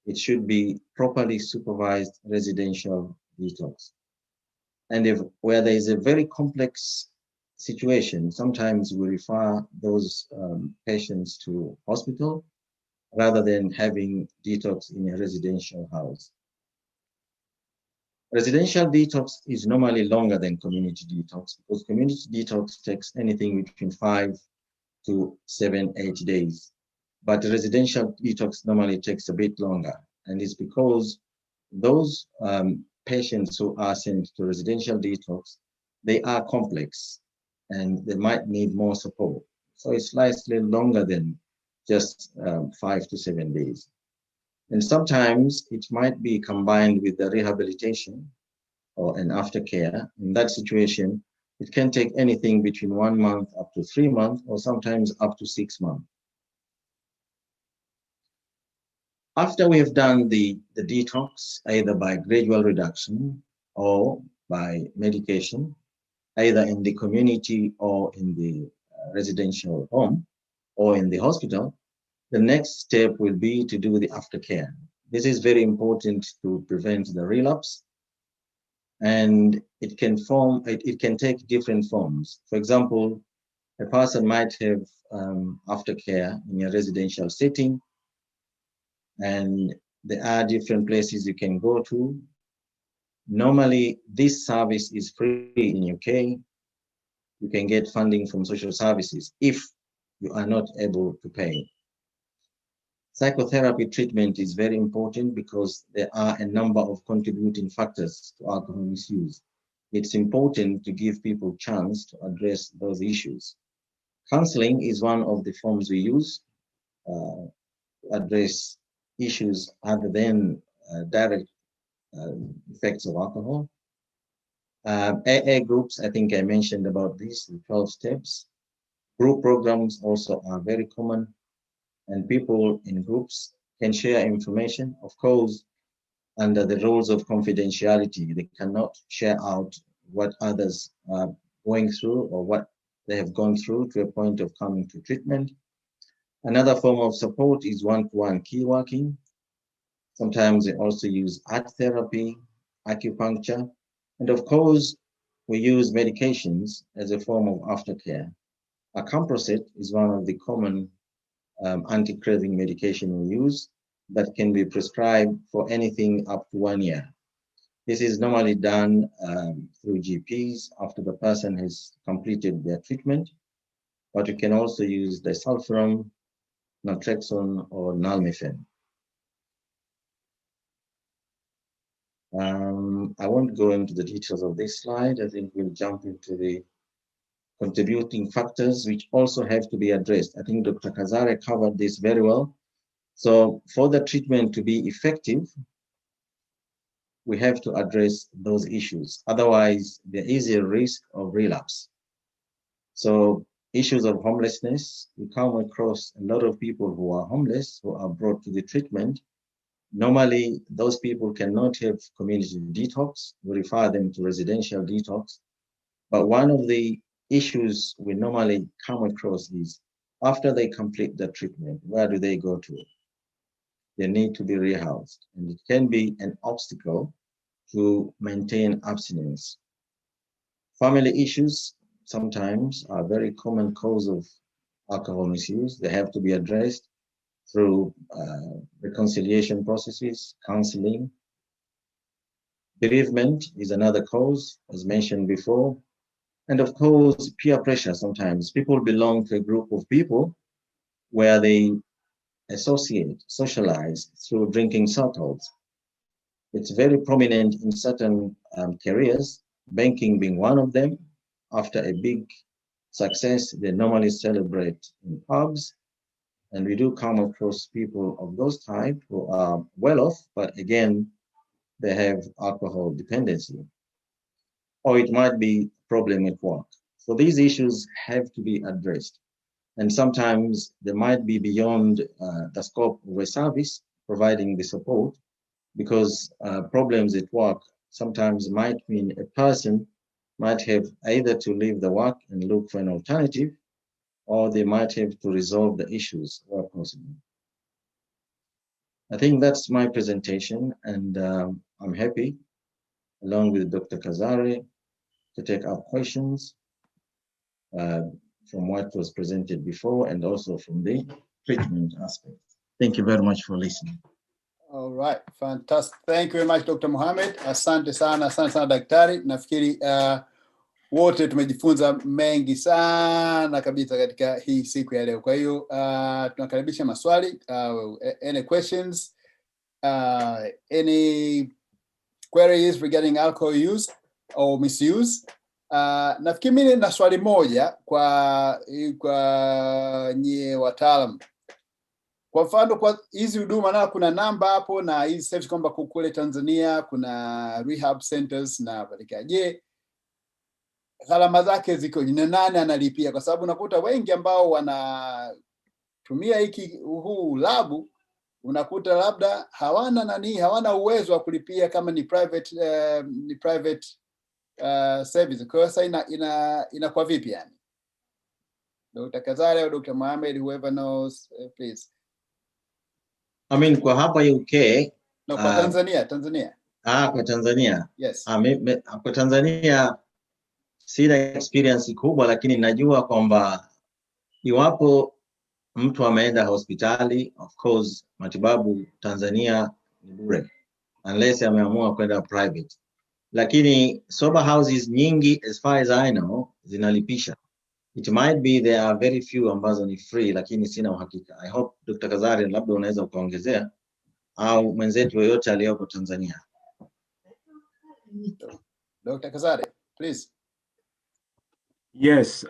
Speaker 3: It should be properly supervised residential detox. And where there is a very complex situation, sometimes we refer those patients to hospital rather than having detox in a residential house. Residential detox is normally longer than community detox, because community detox takes anything between 5 to 7, 8 days. But residential detox normally takes a bit longer. And it's because those patients who are sent to residential detox, they are complex and they might need more support. So it's slightly longer than just 5 to 7 days. And sometimes it might be combined with the rehabilitation or an aftercare. In that situation, it can take anything between 1 month up to 3 months, or sometimes up to 6 months. After we have done the detox, either by gradual reduction or by medication, either in the community or in the residential home or in the hospital, the next step will be to do the aftercare. This is very important to prevent the relapse, and it can take different forms. For example, a person might have aftercare in a residential setting, and there are different places you can go to. Normally, this service is free in UK. you can get funding from social services if you are not able to pay. Psychotherapy treatment is very important because there are a number of contributing factors to alcohol misuse. It's important to give people a chance to address those issues. Counseling is one of the forms we use to address issues other than direct effects of alcohol. AA groups, I think I mentioned about this, the 12 steps. Group programs also are very common, and people in groups can share information, of course, under the rules of confidentiality. They cannot share out what others are going through or what they have gone through to a point of coming to treatment. Another form of support is one-to-one key working. Sometimes they also use art therapy, acupuncture, and of course, we use medications as a form of aftercare. Acamprosate is one of the common anti-craving medication we use that can be prescribed for anything up to 1 year. This is normally done through GPs after the person has completed their treatment, but you can also use disulfiram, naltrexone, or nalmefene. I won't go into the details of this slide. I think we'll jump into the contributing factors which also have to be addressed. I think Dr. Kazare covered this very well. So for the treatment to be effective, we have to address those issues. Otherwise, there is a risk of relapse. So issues of homelessness, we come across a lot of people who are homeless, who are brought to the treatment. Normally, those people cannot have community detox. We refer them to residential detox. But one of the issues we normally come across is after they complete the treatment, where do they go to? They need to be rehoused, and it can be an obstacle to maintain abstinence. Family issues sometimes are a very common cause of alcohol misuse. They have to be addressed through reconciliation processes, counseling. Bereavement is another cause, as mentioned before. And of course, peer pressure sometimes. People belong to a group of people where they associate, socialize through drinking circles. It's very prominent in certain careers, banking being one of them. After a big success, they normally celebrate in pubs. And we do come across people of those type who are well off, but again, they have alcohol dependency. Or it might be a problem at work. So these issues have to be addressed. And sometimes they might be beyond the scope of a service providing the support, because problems at work sometimes might mean a person might have either to leave the work and look for an alternative, or they might have to resolve the issues where possible. I think that's my presentation, and I'm happy, along with Dr. Kazare, to take up questions from what was presented before and also from the treatment aspect. Thank you very much for listening.
Speaker 1: All right, fantastic. Thank you very much, Dr. Mohammed. Asante sana daktari. Nafikiri wote tumejifunza mengi sana kabisa katika hii siku ya leo. Kwa hiyo tunakaribisha maswali, any questions, any queries regarding alcohol use or misuse. Nafikiri mimi na swali moja kwa nyie wataalamu. Kwa mfano kwa hizi huduma na kuna namba hapo na hizi service kwamba kule Tanzania kuna rehab centers na badika. Je, gharama zake ziko ni nani analipia? Kwa sababu unakuta wengi ambao wanatumia huu labu, unakuta labda hawana uwezo wa kulipia kama ni private service. Kwa sasa inakuwa vipi yani? Dr. Kazare or Dr. Mohammed, whoever knows, please.
Speaker 3: I mean, kwa hapa UK.
Speaker 1: No, kwa Tanzania.
Speaker 3: Kwa Tanzania.
Speaker 1: Yes.
Speaker 3: Kwa Tanzania sina experience kubwa, lakini najua kwamba iwapo mtu ameenda hospitali, of course matibabu Tanzania ni bure, unless ameamua kwenda private. lakini sober houses nyingi as far as I know zinalipisha. It might be there are very few ambazo ni free, lakini sina uhakika. I hope Dr. Kazare labda unaweza ukaongezea au mwenzetu yoyote aliyoko Tanzania.
Speaker 1: Dr. Kazare, please.
Speaker 2: Yes,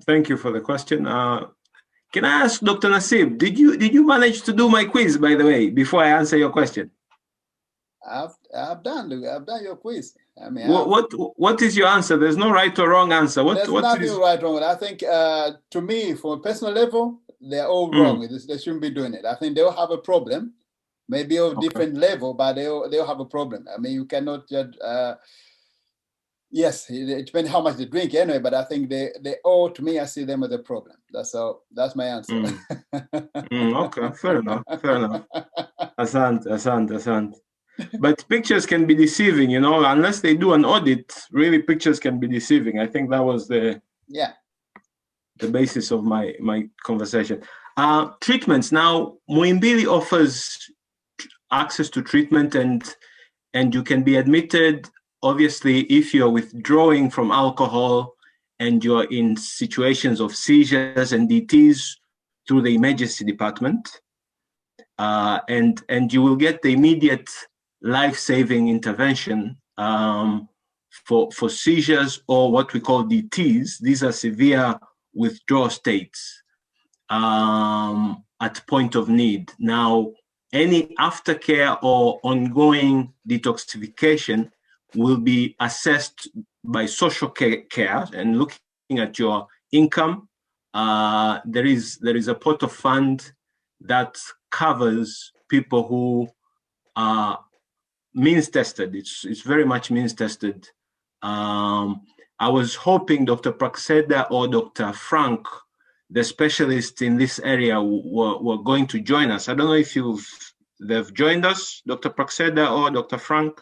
Speaker 2: thank you for the question. Can I ask Dr. Nasib, did you manage to do my quiz, by the way, before I answer your question?
Speaker 1: I've done your quiz. I mean,
Speaker 2: what is your answer? There's no right or wrong answer.
Speaker 1: There's nothing right or wrong. I think to me, from a personal level, they're all wrong. They shouldn't be doing it. I think they'll have a problem, maybe of different level, but they'll have a problem. I mean, you cannot judge. Yes, it depends how much they drink anyway, but I think they all, to me, I see them as a problem. That's my answer.
Speaker 2: Okay, fair enough. Asante. But pictures can be deceiving, you know, unless they do an audit, really pictures can be deceiving. I think that was the basis of my conversation. Treatments. Now, Muhimbili offers access to treatment and you can be admitted, obviously, if you're withdrawing from alcohol and you're in situations of seizures and DTs, through the emergency department. And you will get the immediate life-saving intervention for seizures or what we call DTs. These are severe withdrawal states at point of need. Now, any aftercare or ongoing detoxification will be assessed by social care and looking at your income. There is a pot of fund that covers people who are means tested. It's very much means tested. I was hoping Dr. Praxeda or Dr. Frank, the specialists in this area, were going to join us. I don't know if they've joined us, Dr. Praxeda or Dr. Frank.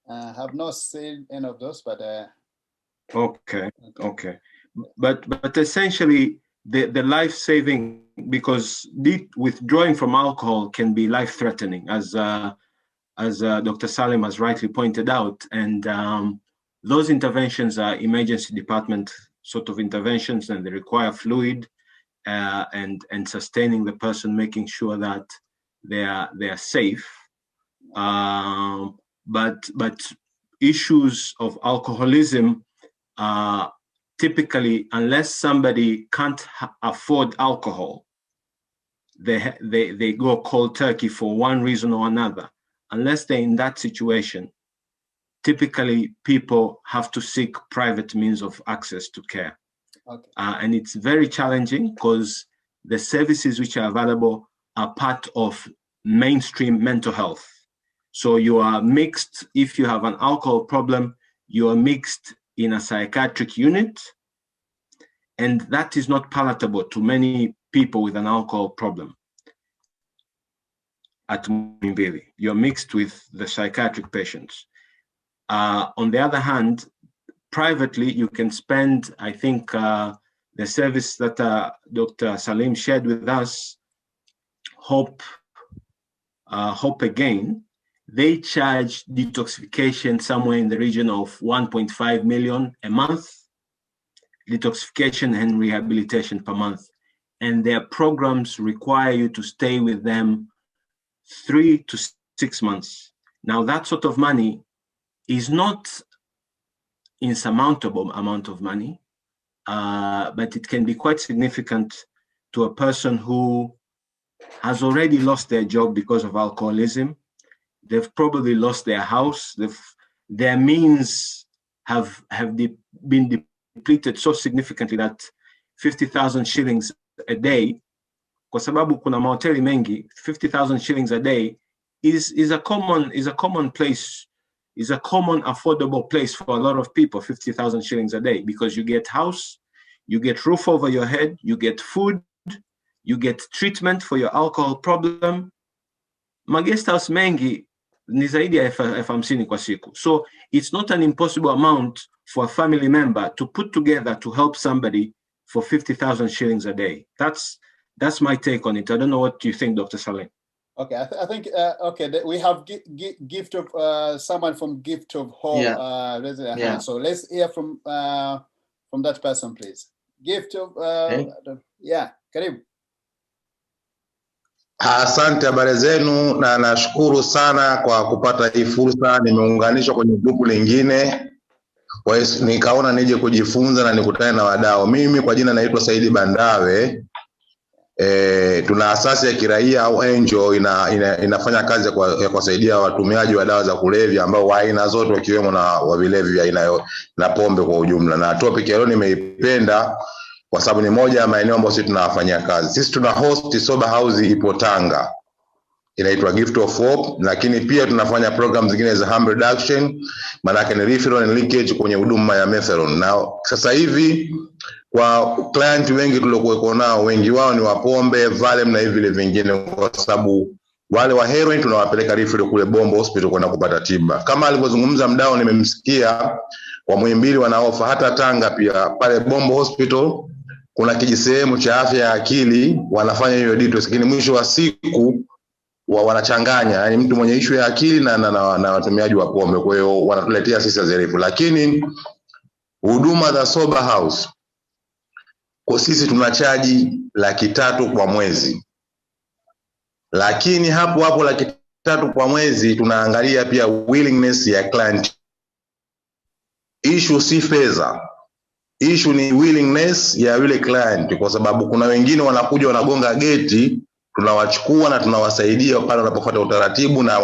Speaker 1: I have not seen any of those, but
Speaker 2: okay. But essentially the life-saving, because withdrawing from alcohol can be life-threatening, as Dr. Salim has rightly pointed out, and those interventions are emergency department sort of interventions, and they require fluid and sustaining the person, making sure that they are safe. But issues of alcoholism typically, unless somebody can't afford alcohol, they go cold turkey for one reason or another. Unless they're in that situation, typically people have to seek private means of access to care.
Speaker 1: Okay.
Speaker 2: And it's very challenging because the services which are available are part of mainstream mental health. So you are mixed. If you have an alcohol problem, you are mixed in a psychiatric unit, and that is not palatable to many people with an alcohol problem. At Muhimbili, you're mixed with the psychiatric patients. On the other hand, privately, you can spend, I think, the service that Dr. Salim shared with us, Hope Again, they charge detoxification somewhere in the region of 1.5 million a month, detoxification and rehabilitation per month. And their programs require you to stay with them 3 to 6 months. Now, that sort of money is not insurmountable amount of money, but it can be quite significant to a person who has already lost their job because of alcoholism. They've probably lost their house. Their means have been depleted so significantly that 50,000 shillings a day, kwa sababu kuna mahoteli mengi, 50,000 shillings a day is a common place, is a common affordable place for a lot of people, 50,000 shillings a day, because you get house, you get roof over your head, you get food, you get treatment for your alcohol problem. Guest house mengi ni zaidi ya elfu 50 kwa siku. So it's not an impossible amount for a family member to put together to help somebody for 50,000 shillings a day. That's my take on it. I don't know what you think, Dr. Salim.
Speaker 1: Okay, I think okay. We have gift of someone from Gift of Hope.
Speaker 3: Yeah.
Speaker 1: Raise their
Speaker 3: Yeah.
Speaker 1: hand. So let's hear from that person, please. Gift of yeah, karibu.
Speaker 4: Asante, habari zenu, na nashukuru sana kwa kupata hii fursa. Nimeunganishwa kwenye grupu lingine, kwa hiyo nikaona nije kujifunza na nikutane na wadau. Mimi kwa jina naitwa Saidi Bandawe. Tuna asasi ya kiraia au NGO inafanya kazi ya kuwasaidia watumiaji wa dawa za kulevya ambao wa aina zote wakiwemo na wa vilevi vya aina na pombe kwa ujumla. Na topic ya leo nimeipenda kwa sababu ni moja ya maeneo ambayo sisi tunafanyia kazi. Sisi tuna host sober house ipo Tanga, inaitwa Gift of Hope, lakini pia tunafanya programs zingine za harm reduction, maana yake ni referral and leakage kwenye huduma ya methadone. Na sasa hivi kwa client wengi tuliokuwa nao, wengi wao ni wa pombe, Valem na hivi vile vingine, kwa sababu wale wa heroin tunawapeleka referral kule Bombo Hospital kwenda kupata tiba. Kama alivyozungumza mdau, nimemsikia wa Muhimbili wanaofa, hata Tanga pia pale Bombo Hospital kuna kijisehemu cha afya ya akili wanafanya hiyo detox, lakini mwisho wa siku wanachanganya, yani mtu mwenye issue ya akili na watumiaji wa pombe. Kwa hiyo wanatuletea sisi azerifu. Lakini huduma za sober house kwa sisi tunachaji 300,000 kwa mwezi, lakini hapo 300,000 kwa mwezi tunaangalia pia willingness ya client. Issue si fedha, issue ni willingness ya yule client, kwa sababu kuna wengine wanakuja wanagonga geti, tunawachukua na tunawasaidia pale wanapofuata utaratibu na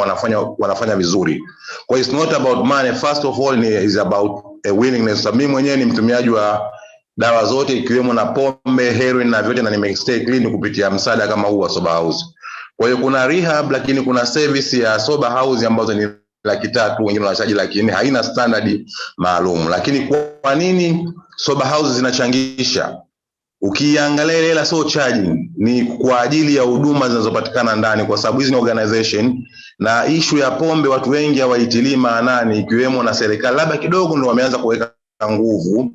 Speaker 4: wanafanya vizuri. Kwa hiyo it's not about money, first of all is about a willingness. Mimi mwenyewe ni mtumiaji wa dawa zote ikiwemo na pombe, heroin na vyote, na nimestay clean kupitia msaada kama huu wa sober house. Kwa hiyo kuna rehab, lakini kuna service ya sober house ambazo ni 300,000, wengine wanachaji 400,000, haina standard maalum. Lakini kwa nini sober house zinachangisha? Ukiangalia hela so charging ni kwa ajili ya huduma zinazopatikana ndani, kwa sababu hizi ni organization, na issue ya pombe watu wengi hawaitilii maanani, ikiwemo na serikali labda kidogo ndio wameanza kuweka nguvu.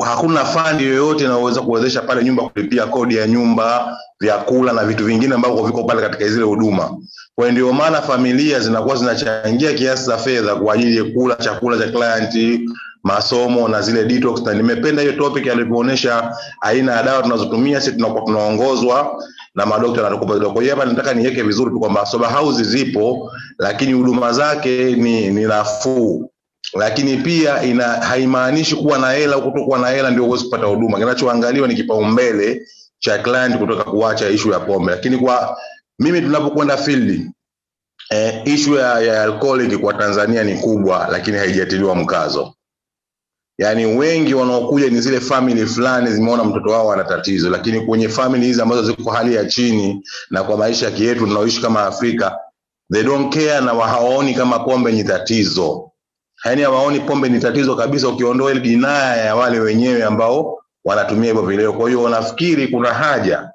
Speaker 4: Hakuna fund yoyote inayoweza kuwezesha pale nyumba kulipia kodi ya nyumba, vyakula na vitu vingine ambavyo viko pale katika zile huduma. Kwa ndio maana familia zinakuwa zinachangia kiasi za fedha kwa ajili ya kula chakula cha client, masomo na zile detox. Na nimependa hiyo topic alipoonyesha aina ya dawa tunazotumia. Sisi tunakuwa tunaongozwa na madaktari na tukupa. Kwa hiyo hapa nataka niweke vizuri tu kwamba sober house zipo, lakini huduma zake ni nafuu. Lakini pia haimaanishi kuwa na hela au kutokuwa na hela ndio uweze kupata huduma. Kinachoangaliwa ni kipaumbele cha client kutoka kuacha issue ya pombe. Lakini kwa mimi tunapokwenda field, issue ya alcoholic kwa Tanzania ni kubwa, lakini haijatiliwa mkazo. Yani wengi wanaokuja ni zile family fulani zimeona mtoto wao ana tatizo, lakini kwenye family hizi ambazo ziko hali ya chini na kwa maisha yetu tunaoishi kama Afrika, they don't care na hawaoni kama pombe ni tatizo. Yani hawaoni pombe ni tatizo kabisa, ukiondoa ile dinaya ya wale wenyewe ambao wanatumia hivyo vileo. Kwa hiyo wanafikiri kuna haja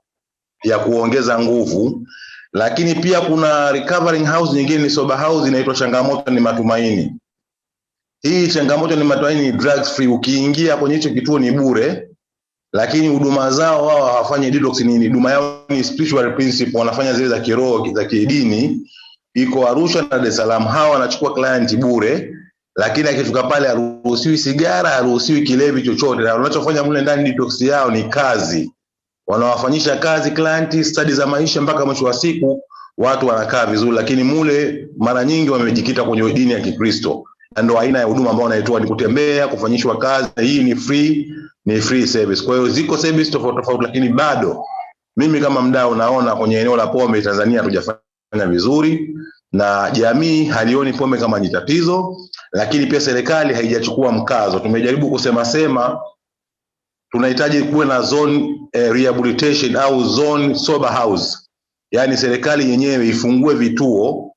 Speaker 4: ya kuongeza nguvu. Lakini pia kuna recovering house nyingine ni sober house, inaitwa Changamoto ni Matumaini. Hii Changamoto ni Matumaini ni drugs free. Ukiingia kwenye hicho kituo ni bure, lakini huduma zao wao hawafanyi detox. Ni huduma yao ni spiritual principle, wanafanya zile za kiroho za kidini. Iko Arusha na Dar es Salaam. Hawa wanachukua client bure, lakini akifika pale haruhusiwi sigara, haruhusiwi kilevi chochote. Na wanachofanya mle ndani detox yao ni kazi. Wanawafanyisha kazi client, study za maisha, mpaka mwisho wa siku watu wanakaa vizuri. Lakini mule mara nyingi wamejikita kwenye dini ya Kikristo. Na ndio aina ya huduma ambayo wanaitoa ni kutembea, kufanyishwa kazi. Hii ni free service. Kwa hiyo ziko service tofauti, lakini bado mimi kama mdau naona kwenye eneo la pombe Tanzania hatujafanya vizuri, na jamii halioni pombe kama ni tatizo, lakini pia serikali haijachukua mkazo. Tumejaribu kusema tunahitaji kuwe na zone rehabilitation au zone sober house. Yani serikali yenyewe ifungue vituo,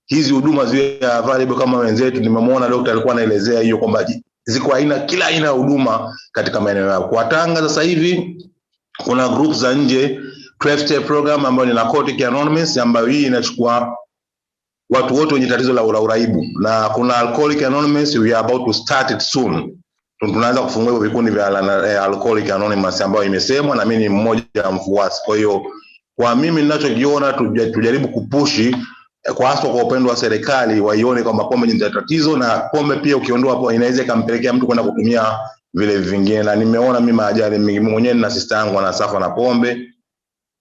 Speaker 4: hizi huduma ziwe available kama wenzetu. Nimemwona daktari alikuwa anaelezea hiyo kwamba ziko kila aina ya huduma katika maeneo yao. Kwa Tanga sasa hivi kuna groups za nje, 12-step program ambayo ni Narcotic Anonymous, ambayo hii inachukua watu wote wenye tatizo la uraibu, na kuna Alcoholic Anonymous, we are about to start it soon. Tunaanza kufungua hivyo vikundi vya Alcoholic Anonymous ambayo imesemwa, na mimi ni mmoja wa mfuasi. Kwa hiyo Kwa mimi ninachokiona, tujaribu kupushi kwa hasa kwa upendo wa serikali, waione kwamba pombe ni tatizo, na pombe pia ukiondoa hapo inaweza ikampelekea mtu kwenda kutumia vile vingine. Na nimeona mimi ajali, mimi mwenyewe na sister yangu anasafa na pombe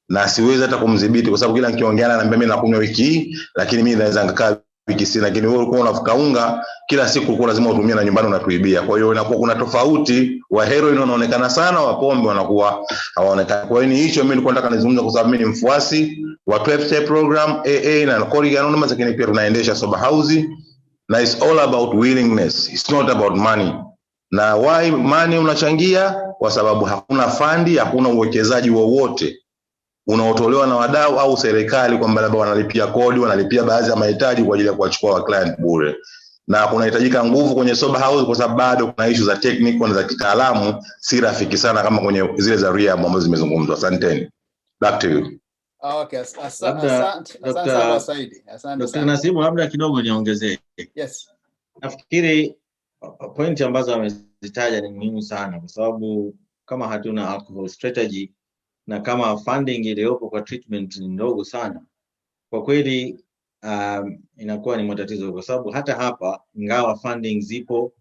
Speaker 4: na siwezi hata kumdhibiti, kwa sababu kila nikiongeana ananiambia mimi nakunywa wiki hii, lakini mimi naweza nikakaa wiki sina. Lakini wewe ulikuwa unafuka unga kila siku, ulikuwa lazima utumie na nyumbani unatuibia. Kwa hiyo inakuwa kuna tofauti, wa heroin wanaonekana sana, wa pombe wanakuwa hawaonekani. Kwa hiyo ni hicho mimi nilikuwa nataka nizungumze, kwa sababu mimi ni mfuasi wa 12-step program AA na Alcoholics Anonymous, lakini pia tunaendesha sober house, na it's all about willingness, it's not about money. Na why money unachangia? Kwa sababu hakuna fundi, hakuna uwekezaji wowote unaotolewa na wadau au serikali kwamba labda wanalipia kodi, wanalipia baadhi ya mahitaji kwa ajili ya kuwachukua wa client bure. Na kunahitajika nguvu kwenye sober house, kwa sababu bado kuna issue za technical na za kitaalamu si rafiki sana kama kwenye zile za rehab ambazo zimezungumzwa. Asanteni. Back to you.
Speaker 1: Okay, asante sana Saidi. Asante
Speaker 3: Dr. Nasibu, labda kidogo niongezee.
Speaker 1: Yes.
Speaker 3: Nafikiri pointi ambazo amezitaja ni muhimu sana, kwa sababu kama hatuna alcohol strategy na kama funding iliyopo kwa treatment ni ndogo sana, kwa kweli inakuwa ni matatizo, kwa sababu hata hapa ingawa funding zipo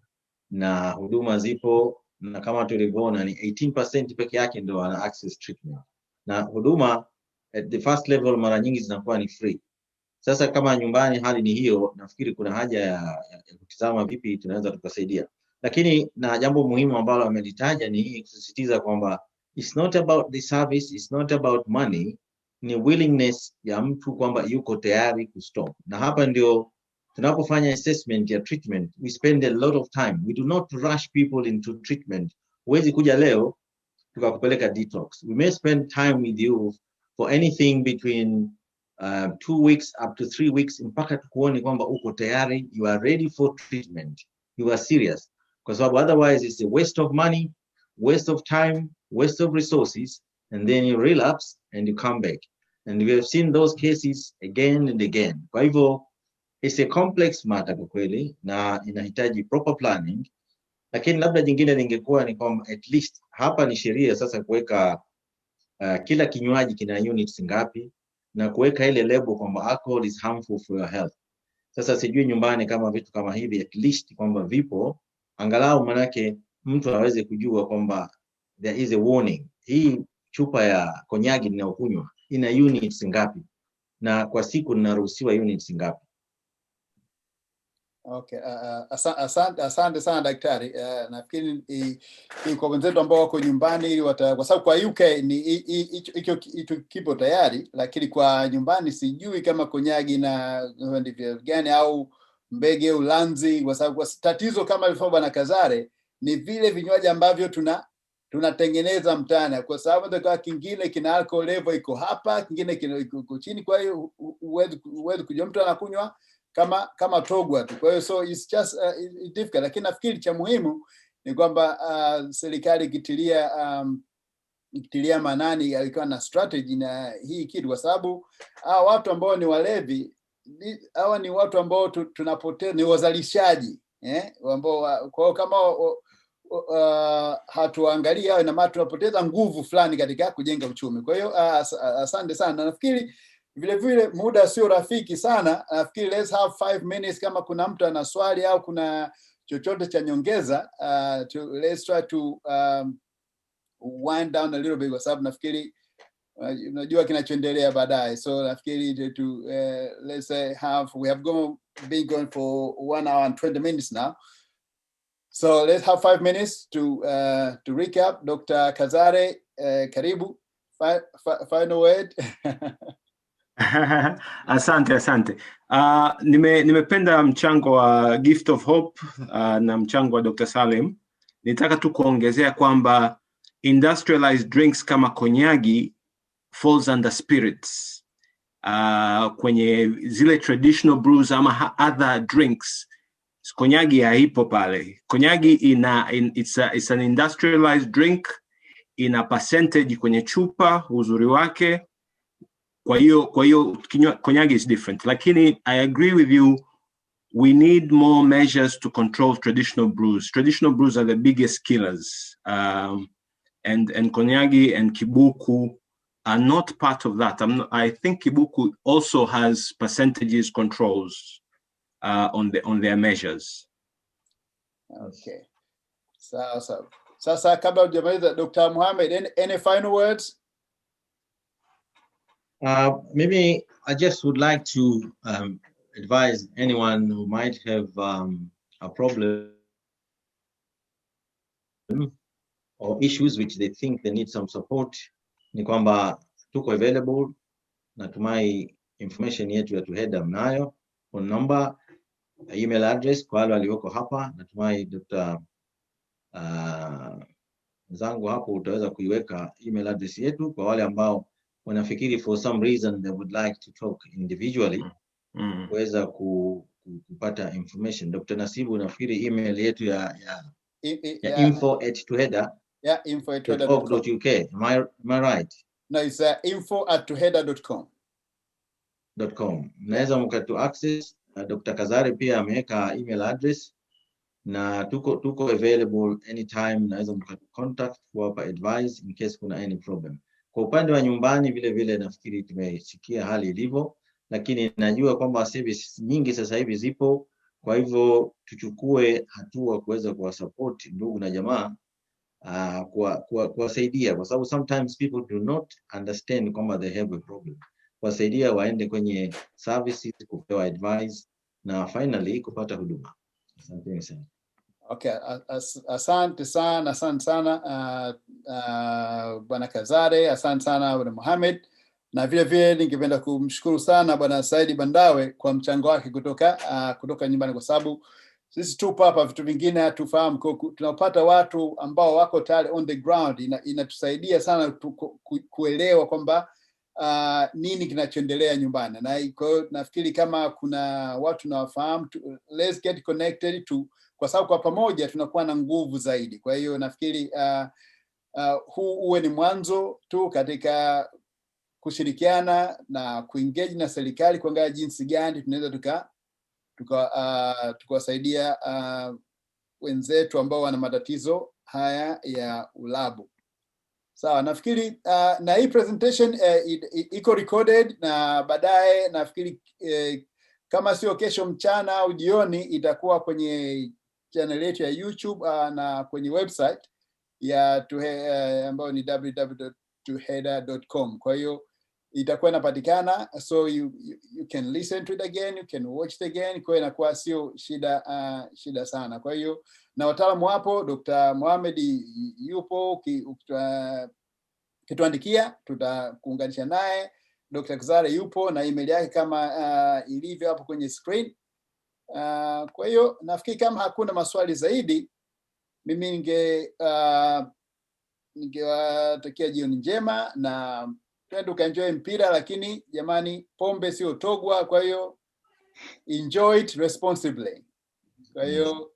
Speaker 3: na huduma zipo, na kama tulivyoona ni 18% peke yake ndio wana access treatment, na huduma at the first level mara nyingi zinakuwa ni free. Sasa kama nyumbani hali ni hiyo, nafikiri kuna haja ya kutizama vipi tunaweza tukasaidia. Lakini na jambo muhimu ambalo amelitaja ni hii kusisitiza kwamba it's not about the service, it's not about money, ni willingness ya mtu kwamba yuko tayari kustop. Na hapa ndio tunapofanya assessment ya treatment, we spend a lot of time. We do not rush people into treatment. Huwezi kuja leo tukakupeleka detox. We may spend time with you for anything between 2 weeks up to 3 weeks, mpaka tukuone kwamba uko tayari, you are ready for treatment, you are serious. Kwa sababu otherwise it's a waste of money, waste of time, waste of resources, and then you relapse and you come back. And we have seen those cases again and again. Kwa hivyo it's a complex matter kwa kweli, na inahitaji proper planning. Lakini labda jingine lingekuwa ni kwamba at least hapa ni sheria sasa kuweka kila kinywaji kina units ngapi, na kuweka ile label kwamba alcohol is harmful for your health. Sasa sijui nyumbani kama vitu kama hivi at least kwamba vipo, angalau manake mtu aweze kujua kwamba there is a warning. Hii chupa ya konyagi ninayokunywa ina units ngapi, na kwa siku ninaruhusiwa units ngapi.
Speaker 1: Okay, asante sana daktari. Nafikiri kwa wenzetu ambao wako nyumbani kwa sababu kwa UK ni hicho kipo tayari, lakini kwa nyumbani sijui kama konyagi na ndivyo gani au mbege au lanzi, kwa sababu tatizo kama ilivyokuwa na Kazare ni vile vinywaji ambavyo tunatengeneza mtaani, kwa sababu kwa kingine kina alcohol level iko hapa, kingine kiko chini, kwa hiyo uweze kujua mtu anakunywa kama togwa tu. Kwa hiyo so it's just difficult, lakini nafikiri cha muhimu ni kwamba serikali ikitilia manani alikuwa na strategy na hii kitu, kwa sababu watu ambao ni walevi hawa ni watu ambao tunapoteza, ni wazalishaji ambao kwa kama hatuangalia hao, na maana tunapoteza nguvu fulani katika kujenga uchumi. Kwa hiyo asante sana. Nafikiri vile vile muda sio rafiki sana. Nafikiri let's have 5 minutes kama kuna mtu ana swali au kuna chochote cha nyongeza, let's try to wind down a little bit, kwa sababu nafikiri unajua kinachoendelea baadaye. So nafikiri let's say we have been going for 1 hour and 20 minutes now. So let's have 5 minutes to recap. Dr. Kazare, karibu, final word.
Speaker 2: Asante. Nimependa mchango wa Gift of Hope na mchango wa Dr. Salim. Nitaka tu kuongezea kwamba industrialized drinks kama konyagi falls under spirits. Kwenye zile traditional brews ama other drinks, konyagi haipo pale. Konyagi it's an industrialized drink, ina percentage kwenye chupa, uzuri wake. Kwa hiyo konyagi is different. Lakini I agree with you, we need more measures to control traditional brews. Traditional brews are the biggest killers. And konyagi and kibuku are not part of that. I think Kibuku also has percentages controls on their measures.
Speaker 1: Okay. So sasa kabla hujamaliza, Dr. Mohammed, any final words?
Speaker 3: Maybe I just would like to advise anyone who might have a problem or issues which they think they need some support, ni kwamba tuko available. Natumai information yetu ya TUHEDA mnayo, phone number, email address kwa wale walioko hapa. Natumai Dr. zangu hapo utaweza kuiweka email address yetu kwa wale ambao wanafikiri for some reason they would like to talk individually, kuweza kupata information. Dr. Nasibu, nafikiri email yetu ya info@tuheda.
Speaker 1: Yeah, info@tuheda.org.
Speaker 3: Am I right?
Speaker 1: No, it's info@tuheda.com.
Speaker 3: Mnaweza mkatu access. Dr. Kazare pia ameweka email address, na tuko available anytime. Naweza mkatu contact kuwapa advice in case kuna any problem. Kwa upande wa nyumbani vile vile nafikiri tumesikia hali ilivyo, lakini najua kwamba services nyingi sasa hivi zipo. Kwa hivyo tuchukue hatua kuweza kuwasupport ndugu na jamaa, kuwasaidia, kwa sababu sometimes people do not understand kwamba they have a problem. Kuwasaidia waende kwenye services, kupewa advice na finally kupata huduma. Asante sana.
Speaker 1: Okay, asante sana Bwana Kazare, asante sana Bwana Mohammed, na vile vile ningependa kumshukuru sana Bwana Saidi Bandawe kwa mchango wake kutoka nyumbani, kwa sababu sisi tupo hapa, vitu vingine hatufahamu. Tunapata watu ambao wako tayari on the ground, inatusaidia sana kuelewa kwamba nini kinachoendelea nyumbani. Na kwa hiyo nafikiri kama kuna watu nawafahamu, let's get connected kwa sababu kwa pamoja tunakuwa na nguvu zaidi. Kwa hiyo nafikiri huu uwe ni mwanzo tu katika kushirikiana na kuengage na serikali kuangalia jinsi gani tunaweza tukawasaidia wenzetu ambao wana matatizo haya ya ulabu. Sawa, nafikiri na hii presentation iko recorded, na baadaye nafikiri kama sio kesho mchana au jioni itakuwa kwenye channel yetu ya YouTube na kwenye website ya ambayo ni www.tuheda.com. Kwa hiyo itakuwa inapatikana, so you can listen to it again, you can watch it again. Kwa hiyo inakuwa sio shida sana. Kwa hiyo na wataalamu hapo, Dr. Mohammed yupo, kituandikia tutakuunganisha naye. Dr. Kazare yupo na email yake kama ilivyo hapo kwenye screen. Kwa hiyo nafikiri kama hakuna maswali zaidi, mimi ningewatakia jioni njema na twende ukaenjoy mpira, lakini jamani, pombe sio togwa, kwa hiyo enjoy it responsibly. Kwa hiyo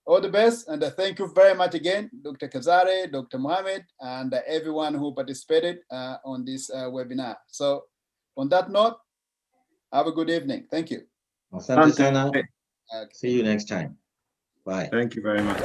Speaker 1: all the best, and thank you very much again, Dr. Kazare, Dr. Mohammed, and everyone who participated on this webinar. So on that note, have a good evening. Thank you.
Speaker 3: Asante sana. See you next time. Bye.
Speaker 2: Thank you very much.